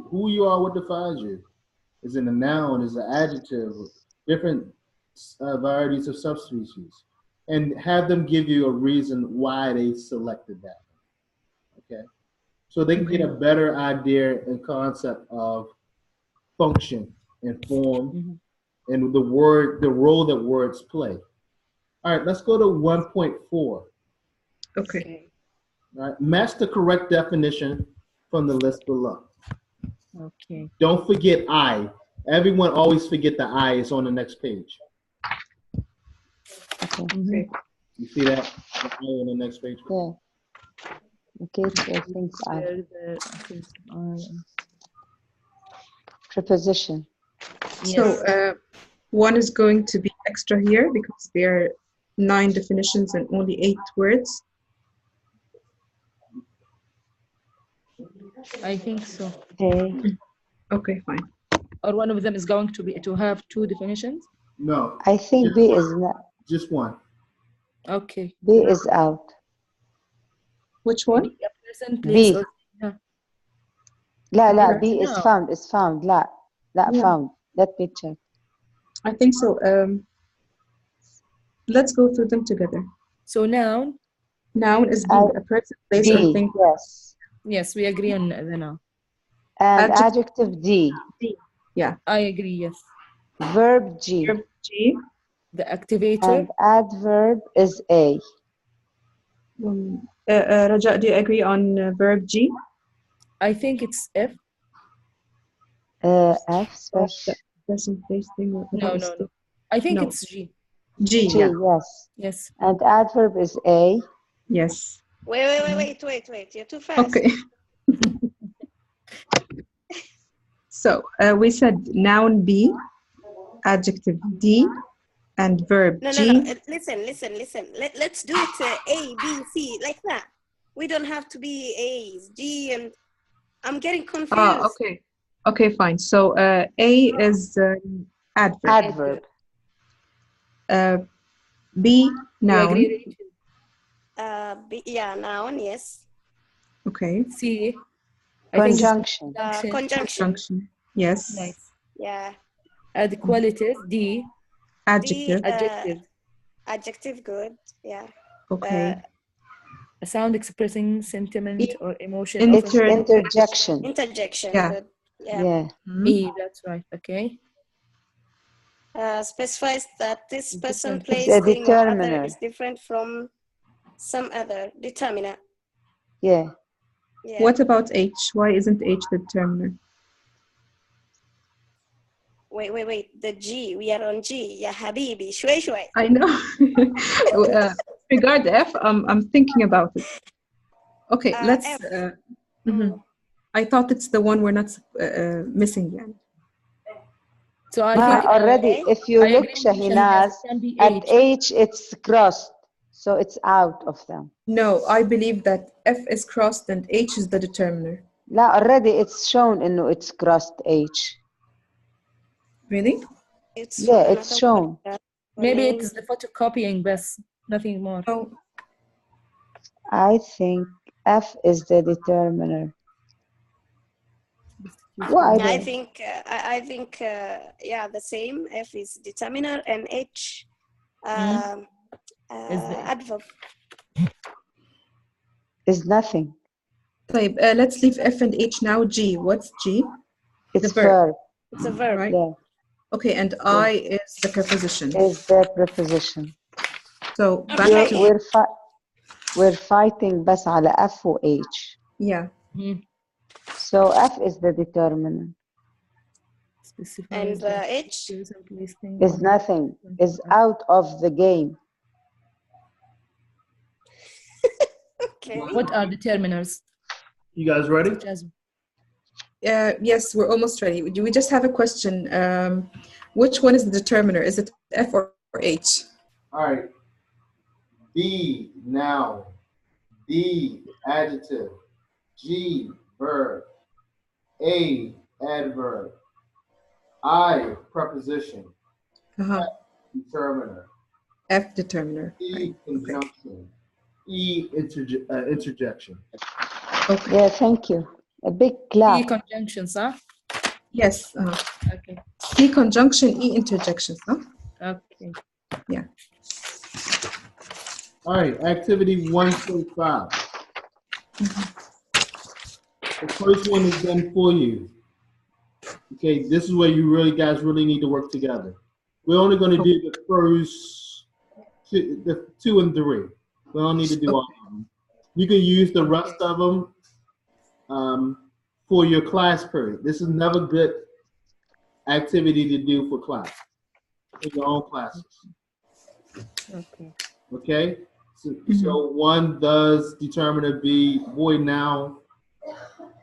Who you are, what defines you. Is it a noun? Is it an adjective? Different varieties of subspecies. and have them give you a reason why they selected that. Okay, so they can get a better idea and concept of function and form and the role that words play. All right, let's go to 1.4. Okay. All right, match the correct definition from the list below. Okay. Don't forget I. Everyone always forget the I. It's on the next page. Okay. You see that? The I on the next page. Yeah. Okay, so things are preposition. So one is going to be extra here because there are 9 definitions and only 8 words. I think so. Okay. Okay, fine. Or one of them is going to have 2 definitions? No. I think B is not. Just one. Okay. B is out. Which one? A person, place, B. or yeah. لا B is No. found. Is found. لا Yeah. found. Let me check. I think so. Let's go through them together. So noun? Noun is B, a person, place, B. or thing. Yes. Yes, we agree on the noun. And adjective D. D. Yeah. I agree, yes. Verb G. Verb G. The activator? And adverb is A. Raja, do you agree on verb G? I think it's F. F special. Person, place, thing. No. I think No. it's G. G, G, yeah. yes. Yes. And adverb is A. Yes. Wait. You're too fast. Okay. So we said noun B, adjective D, and verb No. G. Listen. Let's do it A, B, C, like that. We don't have to be A's, G, and I'm getting confused. Ah, okay. Okay, fine. So A is adverb. B, noun. agree? B, yeah, noun, yes. Okay. C. I think it's Conjunction. Conjunction. Yes. Nice. Yeah. Add qualitative. D. Adjective. D, Adjective. adjective, good. Yeah. Okay. A sound expressing sentiment or emotion. It's interjection. Interjection. Yeah. Good. Yeah. Yeah. E, that's right. Okay. Specifies that this person, Different. place, It's a thing, or other determiner. is different from some other. Determiner. Yeah. Yeah. What about H? Why isn't H the determiner? Wait. The G. We are on G. Ya habibi. Shway. I know. Regard F, I'm thinking about it. Okay, let's. F. I thought it's the one we're not missing yet. So I think already, if you I look, agree with Shahinaz, it can be at H, it's crossed. So it's out of them. No, I believe that F is crossed and H is the determiner. لا, already it's shown إنه it's crossed H. Really? It's shown. Maybe it's the photocopying, but nothing more. Oh, I think F is the determiner. Why? I think yeah, the same. F is determiner and H Is the adverb. Is nothing. طيب, let's leave F and H now. G. What's G? It's the verb. It's a verb. Right? Yeah. Okay, and I is the preposition. Is the preposition. So back Okay. to We're fighting بس على F و H. yeah. So F is the determinant. And H Is nothing. Is out of the game. Okay. What are determiners? You guys ready? Yes, we're almost ready. We just have a question. Which one is the determiner? Is it F or H? All right. B, noun. D, adjective. G, verb. A, adverb. I, preposition. F, determiner. F, determiner. E, conjunction. E, interjection. Okay. Yeah, thank you. A big E clap. conjunctions, huh? Yes. Okay. C conjunction, E interjections. Huh? Okay. Yeah. All right, activity 1.5. The first one is done for you. Okay, this is where you guys really need to work together. We're only going to do the first the 2 and 3. We don't need to do all of them. You can use the rest of them for your class period. This is never good activity to do for class, for your own classes. Okay. Okay? So 1 does determiner, B, void noun,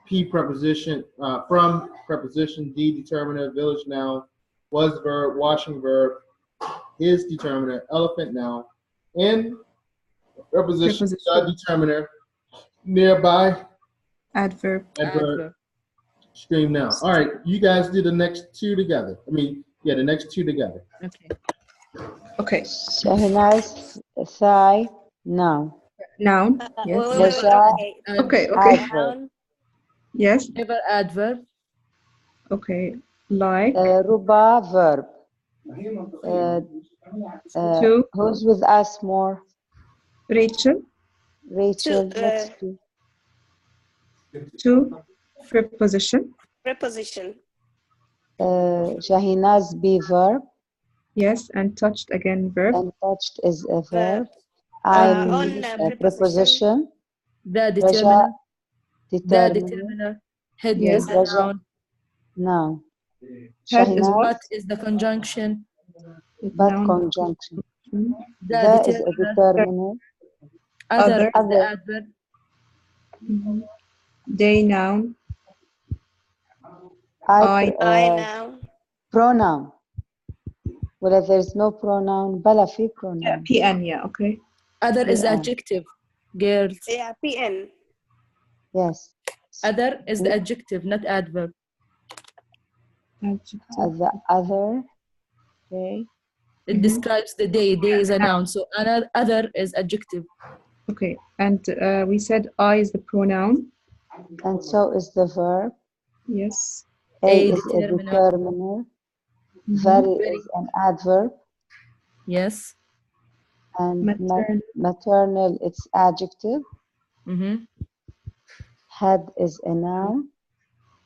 P preposition, from preposition, D determiner, village noun, was verb, washing verb, is determiner, elephant noun, and preposition, the determiner, nearby, Adverb. adverb, stream noun. All right, you guys do the next 2 together. The next 2 together. Okay. Okay. Shahnaz, thigh, noun. Noun. Yes. Wait. Okay. Adverb. Noun. Yes. Ever adverb. Okay. Like. Ruba, verb. To. Who's with us more? Rachel. Rachel, To, let's do. To. Preposition. Preposition. Shahinaz, be verb. Yes. And touched again verb. And touched is a verb. Verb. I'm On a preposition. The determiner. The Determiner. determiner. Head Yes. is a noun. Noun. Head is Shahinaz, But is the conjunction. but Noun. conjunction. The The is a determiner. determiner. Other is the Other. adverb. They noun. I now. pronoun. Well, if there's no pronoun, بلا في pronoun. Yeah. PN. Yeah. Okay. Other is PN. adjective. Girls. Yeah, PN. Yes. Other is the adjective, not adverb. Adjective. The other. Okay. It describes the day. Day is a noun. So another other is adjective. Okay. And we said I is the pronoun. And so is the verb. Yes. A A is a determiner. determiner. Very Very. is an adverb. Yes. And Maternal. maternal, it's adjective. Mm-hmm. Head is a noun.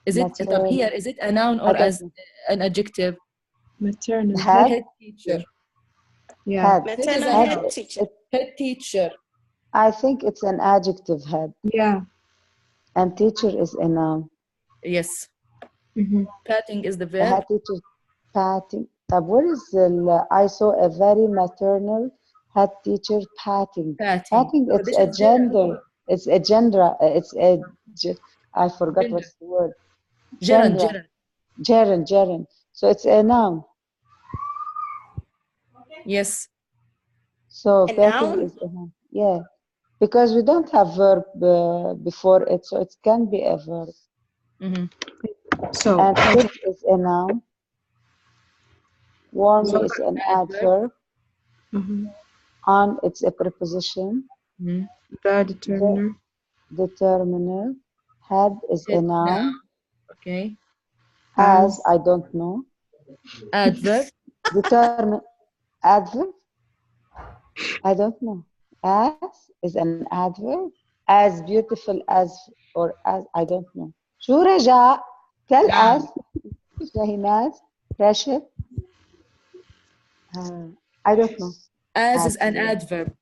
Is it Maternal. here? Is it a noun or as an adjective? Maternal. Head. Head teacher. Yeah. Head. Maternal Head head is- teacher. Head teacher. I think it's an adjective head. Yeah. And teacher is a noun. Yes. Mm-hmm. Patting is the The verb. head teacher patting. What is the, I saw a very maternal head teacher patting. Patting. Patting, Oh, it's this a is general. gender. It's a gender. I forgot Gender. what's the word. Gerund. Gender. Gerund. Gerund. So it's a noun. Yes. So A patting noun? is a noun. Yeah. Because we don't have verb before it, so it can be a verb. Mm-hmm. So And sit is a noun. Warm is an adverb. Mhm. On, it's a preposition. Mm-hmm. The determiner. Determiner. Head is a noun. Okay. As, I don't know. Adverb. Determine. Adverb? I don't know. As is an adverb. As beautiful as, or as, I don't know. شو رجاء? Tell نعم. us. Shahinaz, Rashid. I don't know. As is an adverb.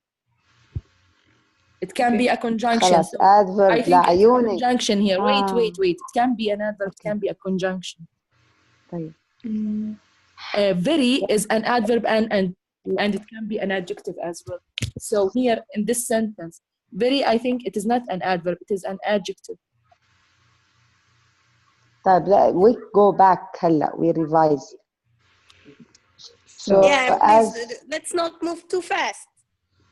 It can be a conjunction. خلاص So adverb I think it's a لعيونك. conjunction here. Wait. It can be an adverb. It can be a conjunction. طيب. Very is an adverb and it can be an adjective as well. So here in this sentence, very, I think it is not an adverb. It is an adjective. طيب we go back هلا we revise. So Yeah, as please, let's not move too fast.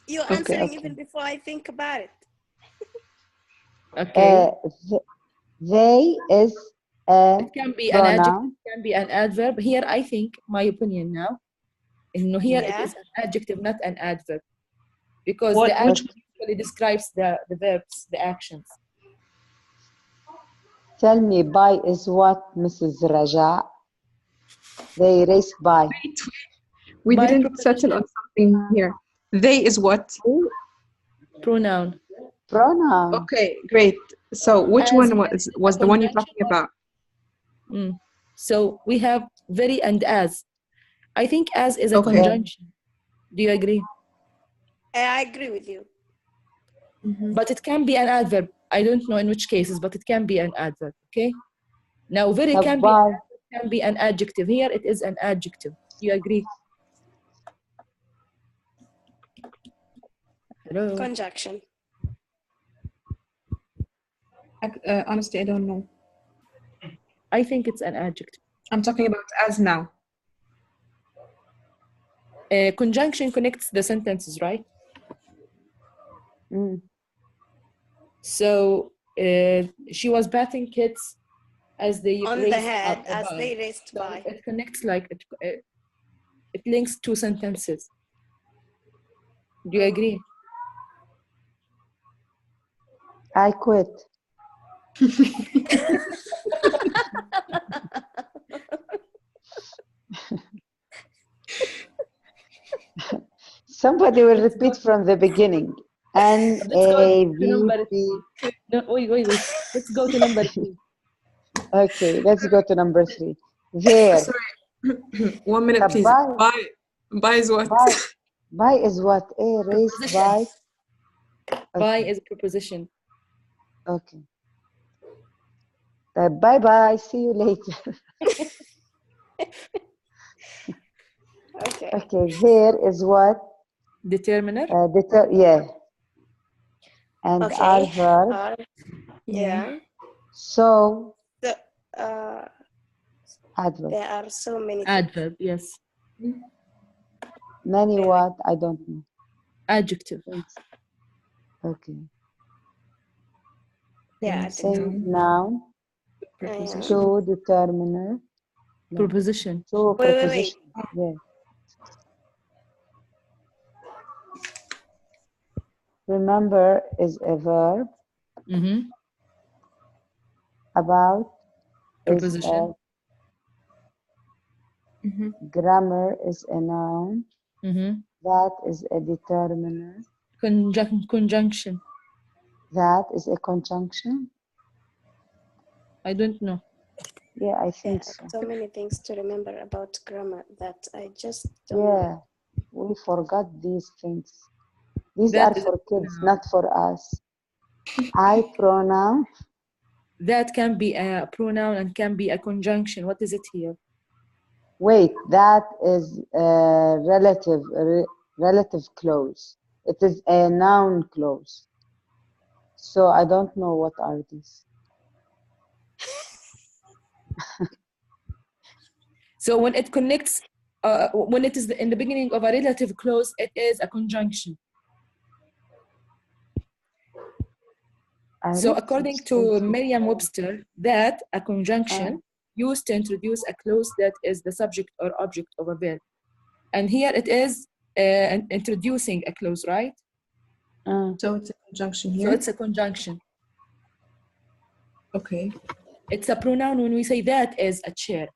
You're answering even before I think about it. Okay. they is a It can be an adjective. pronoun. It can be an adverb. Here, I think, my opinion now, here it Yeah. is an adjective, not an adverb. Because What- the adjective usually describes the verbs, the actions. Tell me by is what, Mrs. Raja? They race by. We By didn't preposition. settle on something here. They is what? Pronoun. Pronoun. Okay, great. So which As one is was a the one you're conjunction talking about? So we have very and as. I think as is a Okay. conjunction. Do you agree? I agree with you. But it can be an adverb. I don't know in which cases, but it can be an adverb. Okay. Now, very can be an Bye. adverb, can be an adjective. Here it is an adjective. Do you agree? Hello. Conjunction. Honestly, I don't know. I think it's an adjective. I'm talking about as now. Conjunction connects the sentences, right? So she was patting kids as they On raced the head up as above. they raced So by. it connects like it links two sentences. Do you agree? I quit. Somebody will repeat from the beginning. N A V P. No, wait. Let's go to number 3. Okay, let's go to number 3. There. Sorry. 1 minute, please. Bye. Bye is what? Bye is what? A raised by. By is a preposition. Okay. Bye bye. See you later. Okay. Okay. There is what? Determiner. Yeah. And Okay. are verb. Yeah. So. The, adverb. there are so many things. Adverb, yes. Many what? I don't know. Adjective. Okay. Yeah. Same noun. Preposition. To determiner. Preposition. To preposition. Yeah. Remember is a verb. About preposition. Is a grammar is a noun. That is a determiner. Conjunction. That is a conjunction. I don't know. Yeah, I think so. So many things to remember about grammar that I just don't know. We forgot these things. These That are for kids, not for us. I pronoun. That can be a pronoun and can be a conjunction. What is it here? Wait, that is a relative clause. It is a noun clause. So I don't know what are these. So when it connects, when it is in the beginning of a relative clause, it is a conjunction. So according to Merriam-Webster, that a conjunction used to introduce a clause that is the subject or object of a verb. And here it is introducing a clause, right? So it's a conjunction here? So it's a conjunction. Okay. It's a pronoun when we say that is a chair.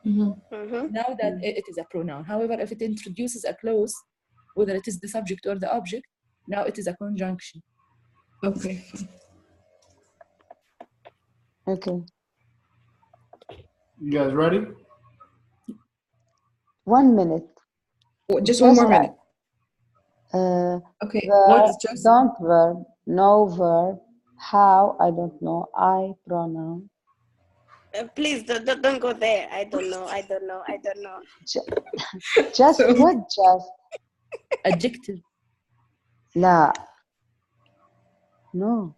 Now that it is a pronoun. However, if it introduces a clause, whether it is the subject or the object, now it is a conjunction. Okay. Okay. You guys ready? 1 minute. Just one more minute. Okay. What is just? Don't verb, no verb. How? I don't know. I pronoun. Please don't go there. I don't know. Just what? Just adjective. La. No.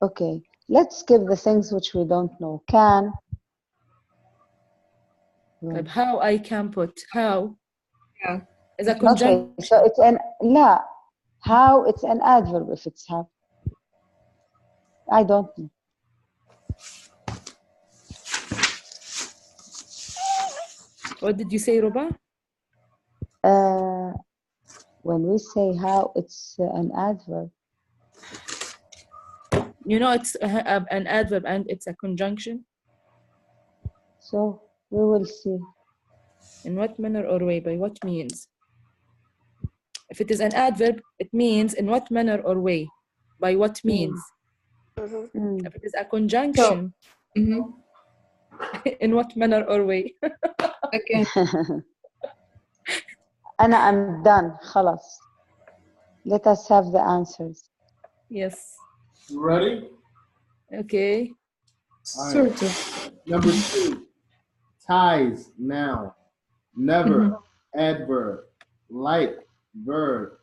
Okay. Let's skip the things which we don't know. Can. How I can put how. Yeah. Is a conjunction. Okay. So it's an la. How? It's an adverb if it's how. I don't know. What did you say, Ruba? When we say how, it's an adverb. You know, it's an adverb and it's a conjunction. So we will see. In what manner or way? By what means? If it is an adverb, it means in what manner or way, by what means. Mm. If it is a conjunction, Mhm. in what manner or way. Again. I'm done. خلاص. Let us have the answers. Yes. You ready? Okay. All right. Sort of. Number 2, ties, noun. Never, adverb. Like, verb.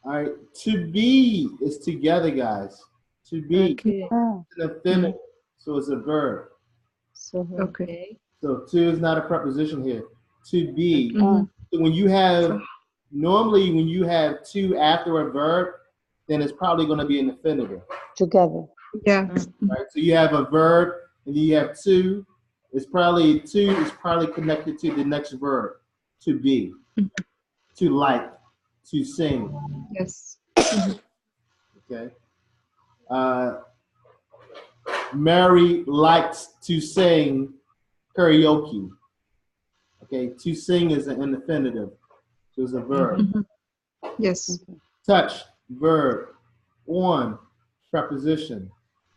All right. To be is together, guys. To be. Okay. Oh, It's an infinitive, so it's a verb. so Okay. Okay. So to is not a preposition here. To be. Mhm. So when you have, normally when you have to after a verb, then it's probably going to be an infinitive, together. Yeah. right? So you have a verb and then you have to. It's probably to is probably connected to the next verb, to be, to like, to sing. Yes. Okay. Mary likes to sing karaoke. Okay. To sing is an infinitive, so it's a verb. Yes. Touch, verb. On, preposition.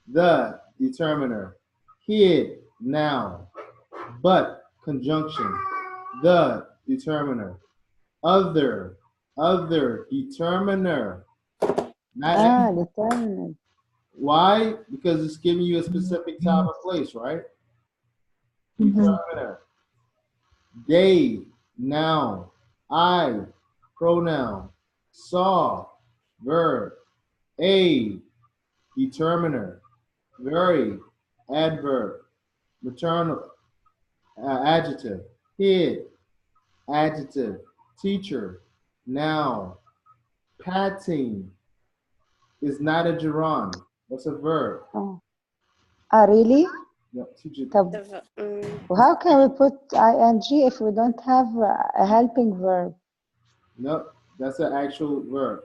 The, determiner. Kid, noun. But, conjunction. The, determiner. Other, determiner. Not Determinant. why? Because it's giving you a specific time or place, right? Determiner. They, noun. I, pronoun. Saw, verb. A, determiner. Very, adverb. Maternal, adjective. Kid, adjective. Teacher, noun. Patting is not a gerund. That's a verb. Oh. Really? Yeah, teacher. طب, how can we put ing if we don't have a helping verb? No, that's an actual verb.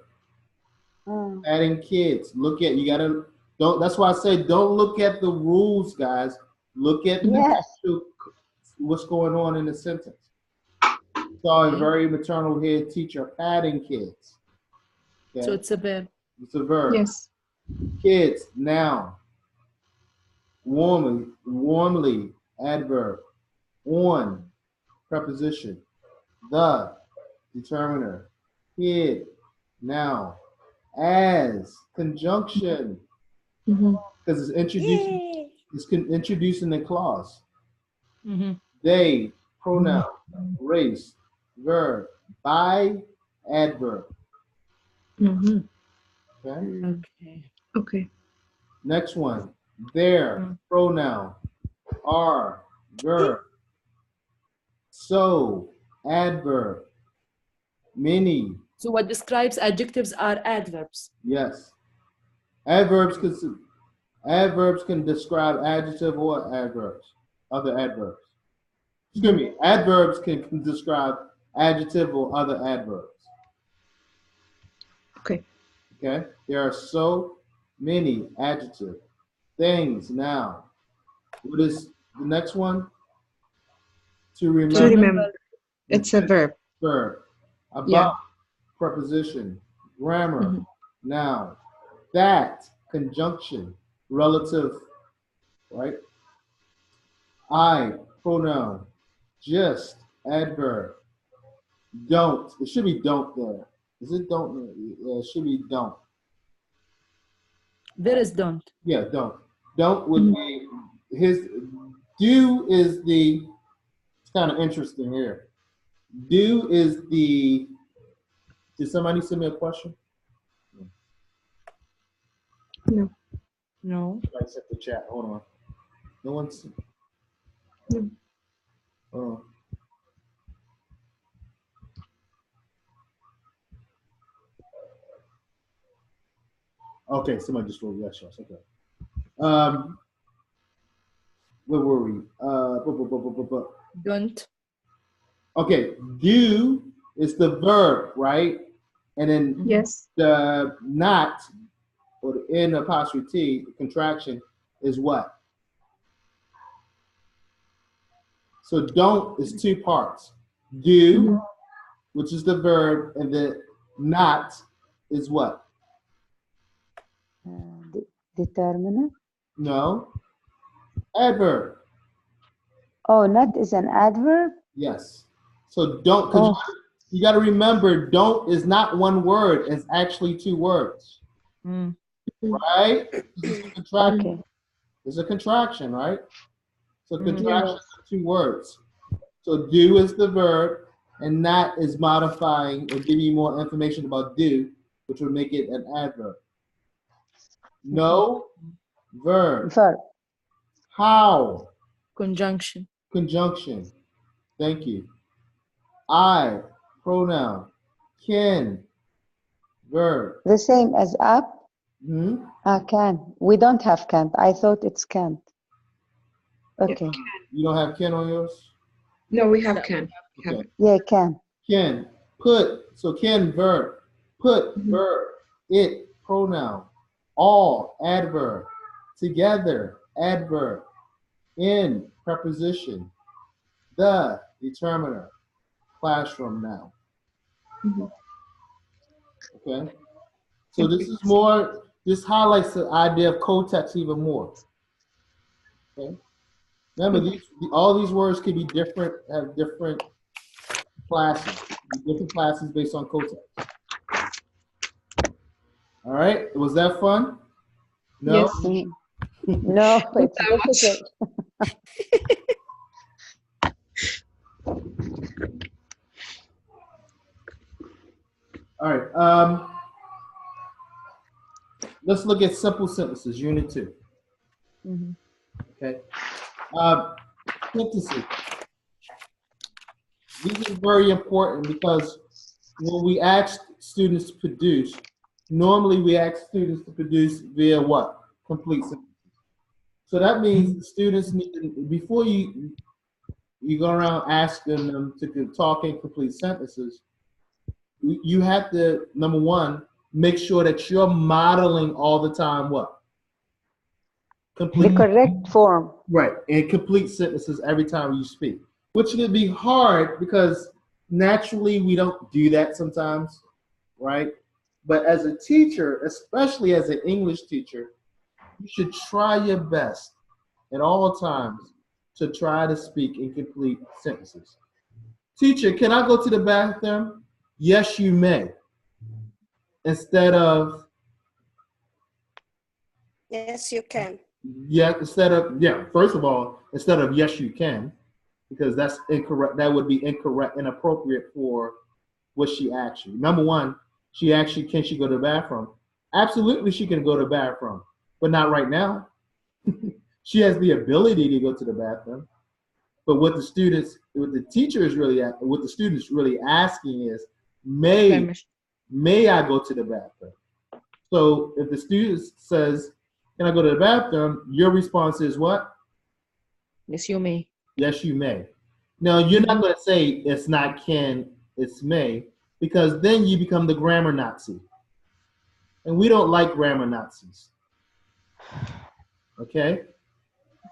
Oh. Adding kids. Look at, you gotta, don't, that's why I say don't look at the rules, guys. Look at the actual, what's going on in the sentence. Saw a very maternal head teacher patting kids. Okay? So it's a verb. It's a verb. Yes. Kids, noun. Warmly, adverb. On, preposition. The, determiner. Kid, noun. As, conjunction. Because it's introducing, introducing the clause. They, pronoun. Race, verb. By, adverb. Okay. Okay. Okay. Next one. Their, pronoun. Are, verb. So, adverb. Many. So what describes adjectives are adverbs. Yes. Adverbs can describe adjective or adverbs. Other adverbs. Excuse me. Adverbs can describe adjective or other adverbs. Okay. Okay. There are so many adjectives. Things, noun. What is the next one? To remember. To remember. It's a verb. Verb. About, Yeah. preposition. Grammar, noun. That, conjunction. Relative, right? I, pronoun. Just, adverb. Don't. It should be don't there. Is it don't? Yeah, it should be don't. There is don't. Yeah, don't. Don't would be his. Do is the. It's kind of interesting here. Do is the. Did somebody send me a question? No. No. I sent the chat. Hold on. No one's. No. Oh. Okay, somebody just wrote yes, yes. Okay. Where were we? Don't. Okay, do is the verb, right? And then Yes. the not or the N apostrophe T, the contraction, is what? So don't is two parts. Do which is the verb, and the not is what? Determinant. No, adverb. Oh, not is an adverb? Yes. So don't, because Oh, you got to remember, don't is not one word. It's actually two words, Mm. right? It's a contraction. okay. It's a contraction, right? So Mhm. contraction of two words. So do is the verb, and not is modifying or giving you more information about do, which would make it an adverb. No, verb. Verb. How, Conjunction. conjunction. Thank you. I, pronoun. Can, verb. The same as up. Hmm? Can. We don't have can't. I thought it's can't. Okay. You don't have can on yours? No, we have can. Okay. Yeah, can. Can, put, so can, verb. Put, Mhm. verb. It, pronoun. All, adverb. Together, adverb. In, preposition. The, determiner. Classroom noun. Mhm. Okay? So this is more, this highlights the idea of co-text even more. Okay? Remember, all these words can be different, have different classes, different classes based on co-text. All right? Was that fun? No? Yes. Mm. No, it's that much. difficult. All right. Let's look at simple sentences, unit 2. Mhm. Okay. Sentences. These are very important because when we ask students to produce, normally we ask students to produce via what? Complete sentences. So that means the students need, before you go around asking them to talk in complete sentences, you have to, number one, make sure that you're modeling all the time what? The Complete. correct form. Right, and complete sentences every time you speak, which can be hard because naturally we don't do that sometimes, right? But as a teacher, especially as an English teacher, you should try your best at all times to try to speak in complete sentences. Teacher, can I go to the bathroom? Yes, you may. Instead of Yes, you can. first of all, instead of yes, you can, because that's incorrect. That would be incorrect, inappropriate for what she asked you. Number one, she asked you, can she go to the bathroom? Absolutely, she can go to the bathroom, but not right now. She has the ability to go to the bathroom, but what the students really asking is, may I go to the bathroom? So if the student says, can I go to the bathroom? Your response is what? Yes, you may. Yes, you may. Now, you're not going to say it's not can, it's may, because then you become the grammar Nazi. And we don't like grammar Nazis. Okay?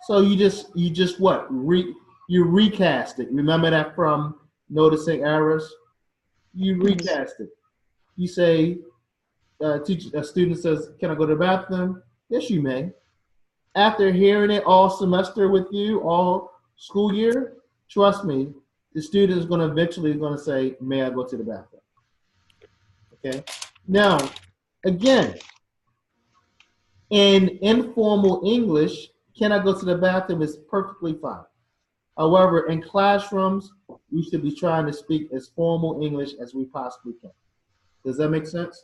So you just what? You recast it. Remember that from noticing errors? You recast it. You say, a student says, can I go to the bathroom? Yes, you may. After hearing it all semester with you, all school year, trust me, the student is going to eventually say, may I go to the bathroom? Okay. Now, again, in informal English, can I go to the bathroom is perfectly fine. However, in classrooms, we should be trying to speak as formal English as we possibly can. Does that make sense?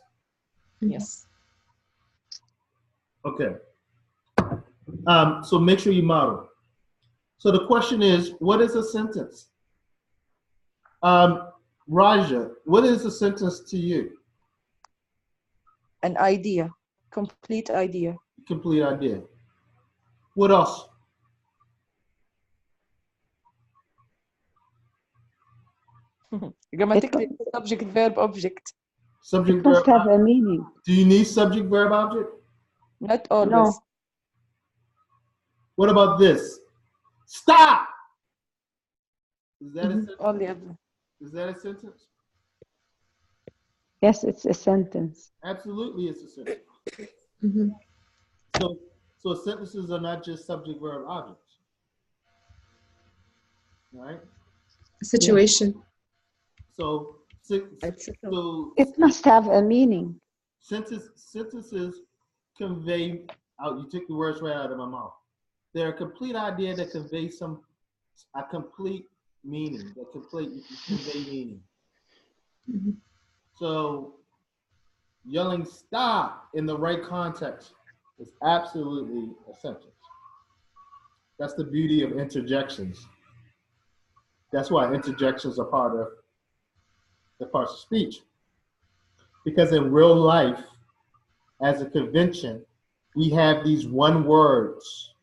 Yes. Okay. So make sure you model. So the question is, what is a sentence? Raja, what is a sentence to you? An idea. Complete idea. Complete idea. What else? Grammatically, subject, verb, object. Subject, It must verb. have a meaning. Do you need subject, verb, object? Not always. No. What about this? Stop! Is that a sentence? Only other. Is that a sentence? Yes, it's a sentence. Absolutely, it's a sentence. Mhm. So sentences are not just subject, verb, objects. Right? Situation. So, It must have a meaning. sentences convey out. You took the words right out of my mouth. They're a complete idea that conveys a complete meaning. That convey meaning. Mhm. So, yelling "stop" in the right context is absolutely a sentence. That's the beauty of interjections. That's why interjections are part of the parts of speech. Because in real life, as a convention, we have these one words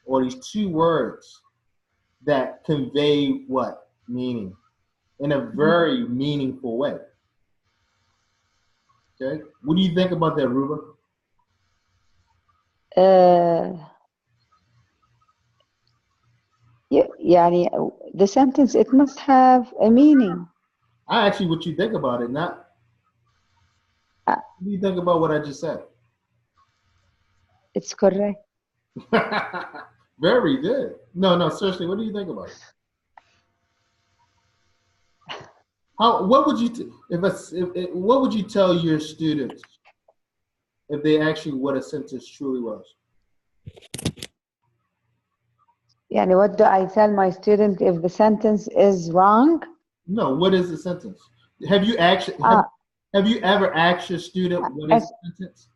or these two words that convey what? Meaning in a very meaningful way. Okay? What do you think about that, Ruba? يعني the sentence, it must have a meaning. I ask you what you think about it, not Uh, what do you think about what I just said? It's correct. Very good. No, seriously, what do you think about it? What would you what would you tell your students if they ask you what a sentence truly was? يعني what do I tell my student if the sentence is wrong? No, what is a sentence? Have you ever asked your student what is a sentence?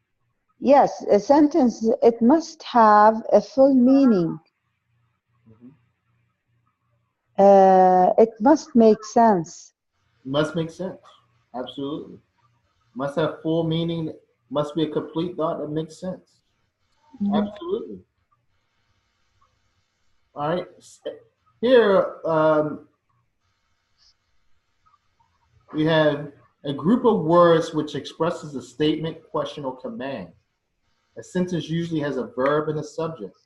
Yes, a sentence, it must have a full meaning. It must make sense. Must make sense. Absolutely. Must have full meaning. Must be a complete thought that makes sense. Absolutely. All right. Here we have a group of words which expresses a statement, question, or command. A sentence usually has a verb and a subject,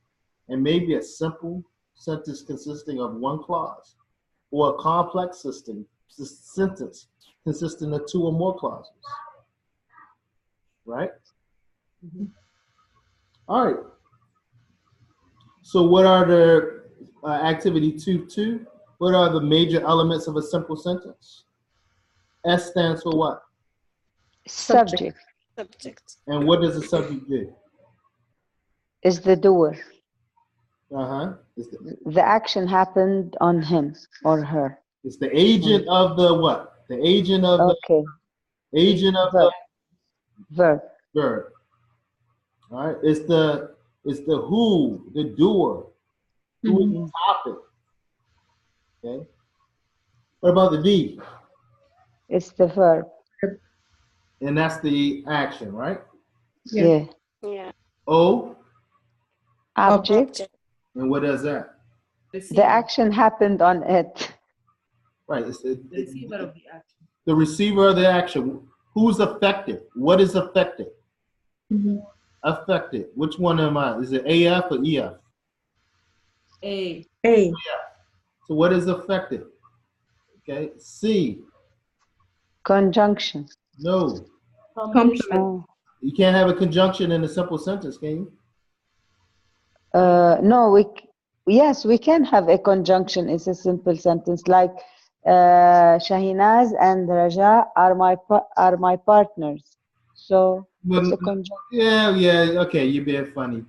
and maybe a simple sentence consisting of one clause, or a complex sentence consisting of two or more clauses. Right? All right. So what are the activity 2.2? What are the major elements of a simple sentence? S stands for what? Subject Subject. And what does the subject do? is the doer. Uh-huh. The action happened on him or her. It's the agent of the what? The agent of Okay. the agent of Verb. the Verb. verb. All right. It's the who, the doer. Who is the topic? Okay. What about the V? It's the verb. And that's the action, right? Yeah. Yeah. O. Object. And what does that? The action happened on it. Right. It's The receiver of the action. the receiver of the action. Who's affected? What is affected? Affected. Which one am I? Is it AF or EF? A. So what is affected? Okay. C. Conjunction. No. Complement. Oh. You can't have a conjunction in a simple sentence, can you? No, yes, we can have a conjunction. It's a simple sentence like Shahinaz and Raja are my partners. So it's a conjunction. Yeah. Okay, you're being funny.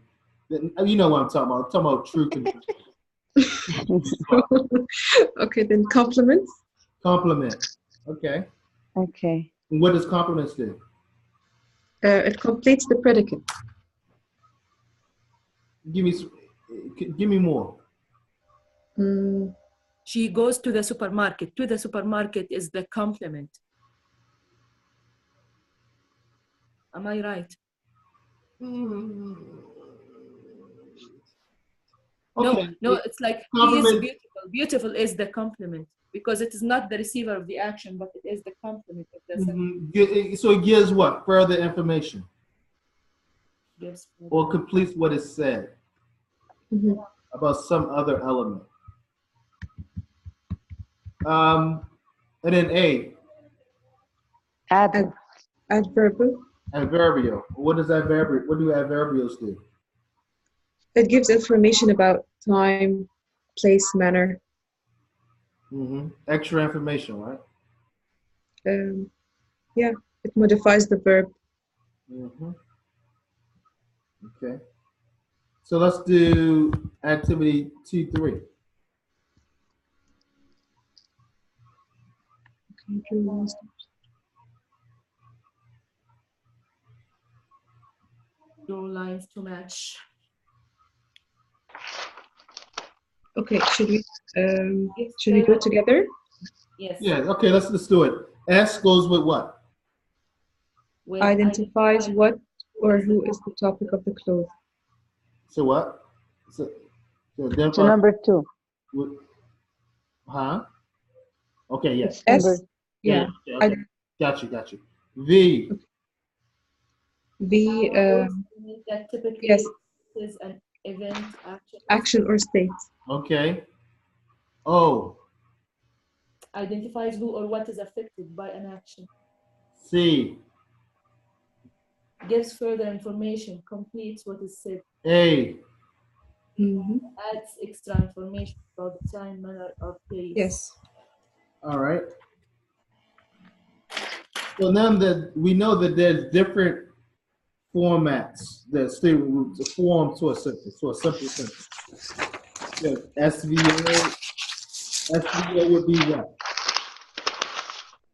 You know what I'm talking about. I'm talking about true conjunction. Okay, then compliments. Compliment. Okay. Okay. And what does compliments do? It completes the predicate. Give me more. She goes to the supermarket. To the supermarket is the complement. Am I right? Okay. No, it's like he is beautiful. Beautiful is the complement because it is not the receiver of the action, but it is the complement of the sentence. So it gives what? Further information. Gives Or completes what is said about some other element. And then A. Add. Adverbial. Adverbial. What does adverbial? What do adverbials do? It gives information about time, place, manner. Extra information, right? Yeah, it modifies the verb. Okay. So let's do activity 2-3. Draw lines to match. Okay, should we do it together? Yes. Yeah. Okay. Let's do it. S goes with what? With Identifies what or who is the topic of the clause. So what? So So identify. number 2. Huh? Okay. Yes. It's number. Yeah. Okay. Got you. V. V. that typically Yes. is an event, Action or state. Okay. O. Identifies who or what is affected by an action. C. Gives further information, completes what is said. A. Adds extra information about the time, manner, or place. Yes. All right. So now that we know that there's different formats that still form to a sentence, to a simple sentence. So SVO would be what?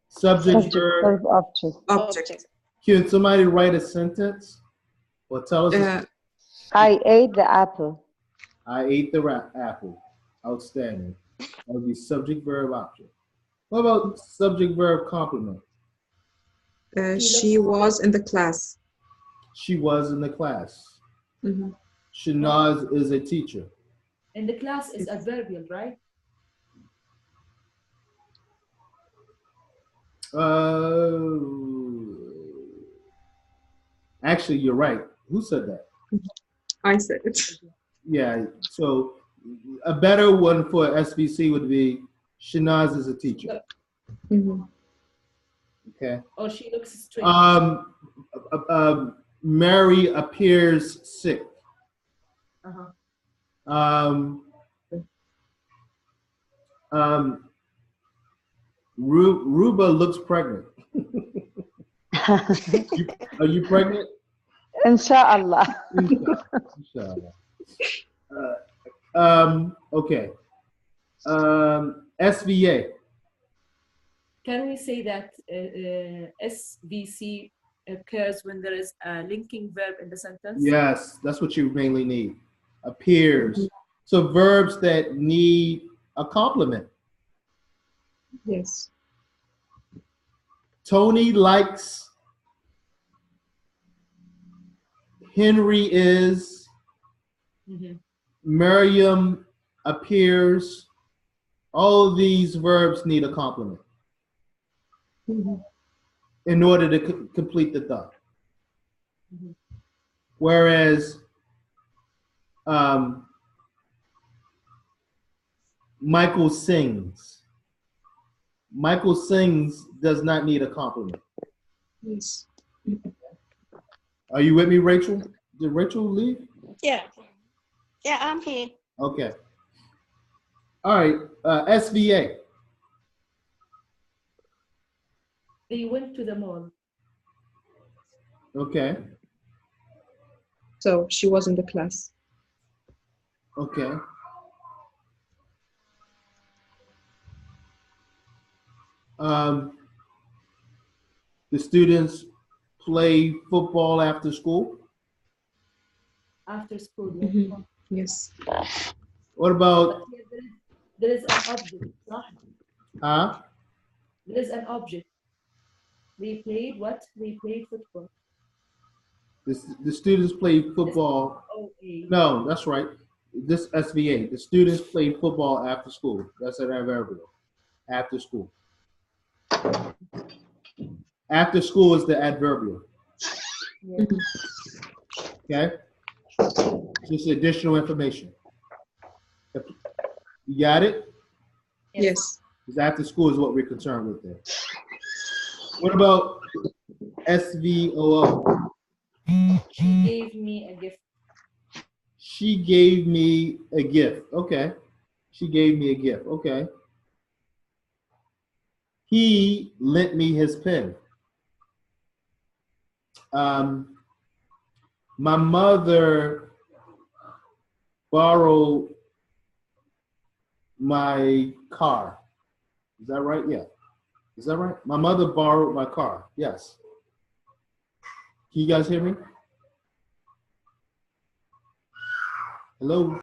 Subject, verb, Object. Can somebody write a sentence or tell us? I ate the apple. I ate the apple. Outstanding. That would be subject, verb, object. What about subject, verb, complement? She was in the class. She was in the class. Shanaz is a teacher. And the class is adverbial, right? Actually, you're right. Who said that? I said it. Yeah. So a better one for SVC would be Shanaz is a teacher. Okay. Or she looks straight. Mary appears sick. Ruba looks pregnant. Are you pregnant? Inshallah. Inshallah. Okay. SVA. Can we say that SVC occurs when there is a linking verb in the sentence? Yes, that's what you mainly need. Appears. So verbs that need a complement. Yes. Tony likes. Henry is. Miriam appears. All of these verbs need a complement in order to complete the thought. Whereas Michael sings. Michael sings does not need a complement. Yes. Are you with me, Rachel? Did Rachel leave? Yeah. Yeah, I'm here. Okay. All right. SVA. They went to the mall. Okay. So she was in the class. Okay. The students play football after school. After school, yes. What about? There is an object. Huh? There is an object. They played what? They played football. The students played football. No, that's right. This SVA. The students played football after school. That's an adverbial. After school. After school is the adverbial. Okay? Just additional information. You got it? Yes. Because after school is what we're concerned with there. What about SVOO. She gave me a gift. She gave me a gift. Okay. She gave me a gift. Okay. He lent me his pen. My mother borrowed my car. Is that right? Yeah. Is that right? My mother borrowed my car. Yes. Can you guys hear me? Hello?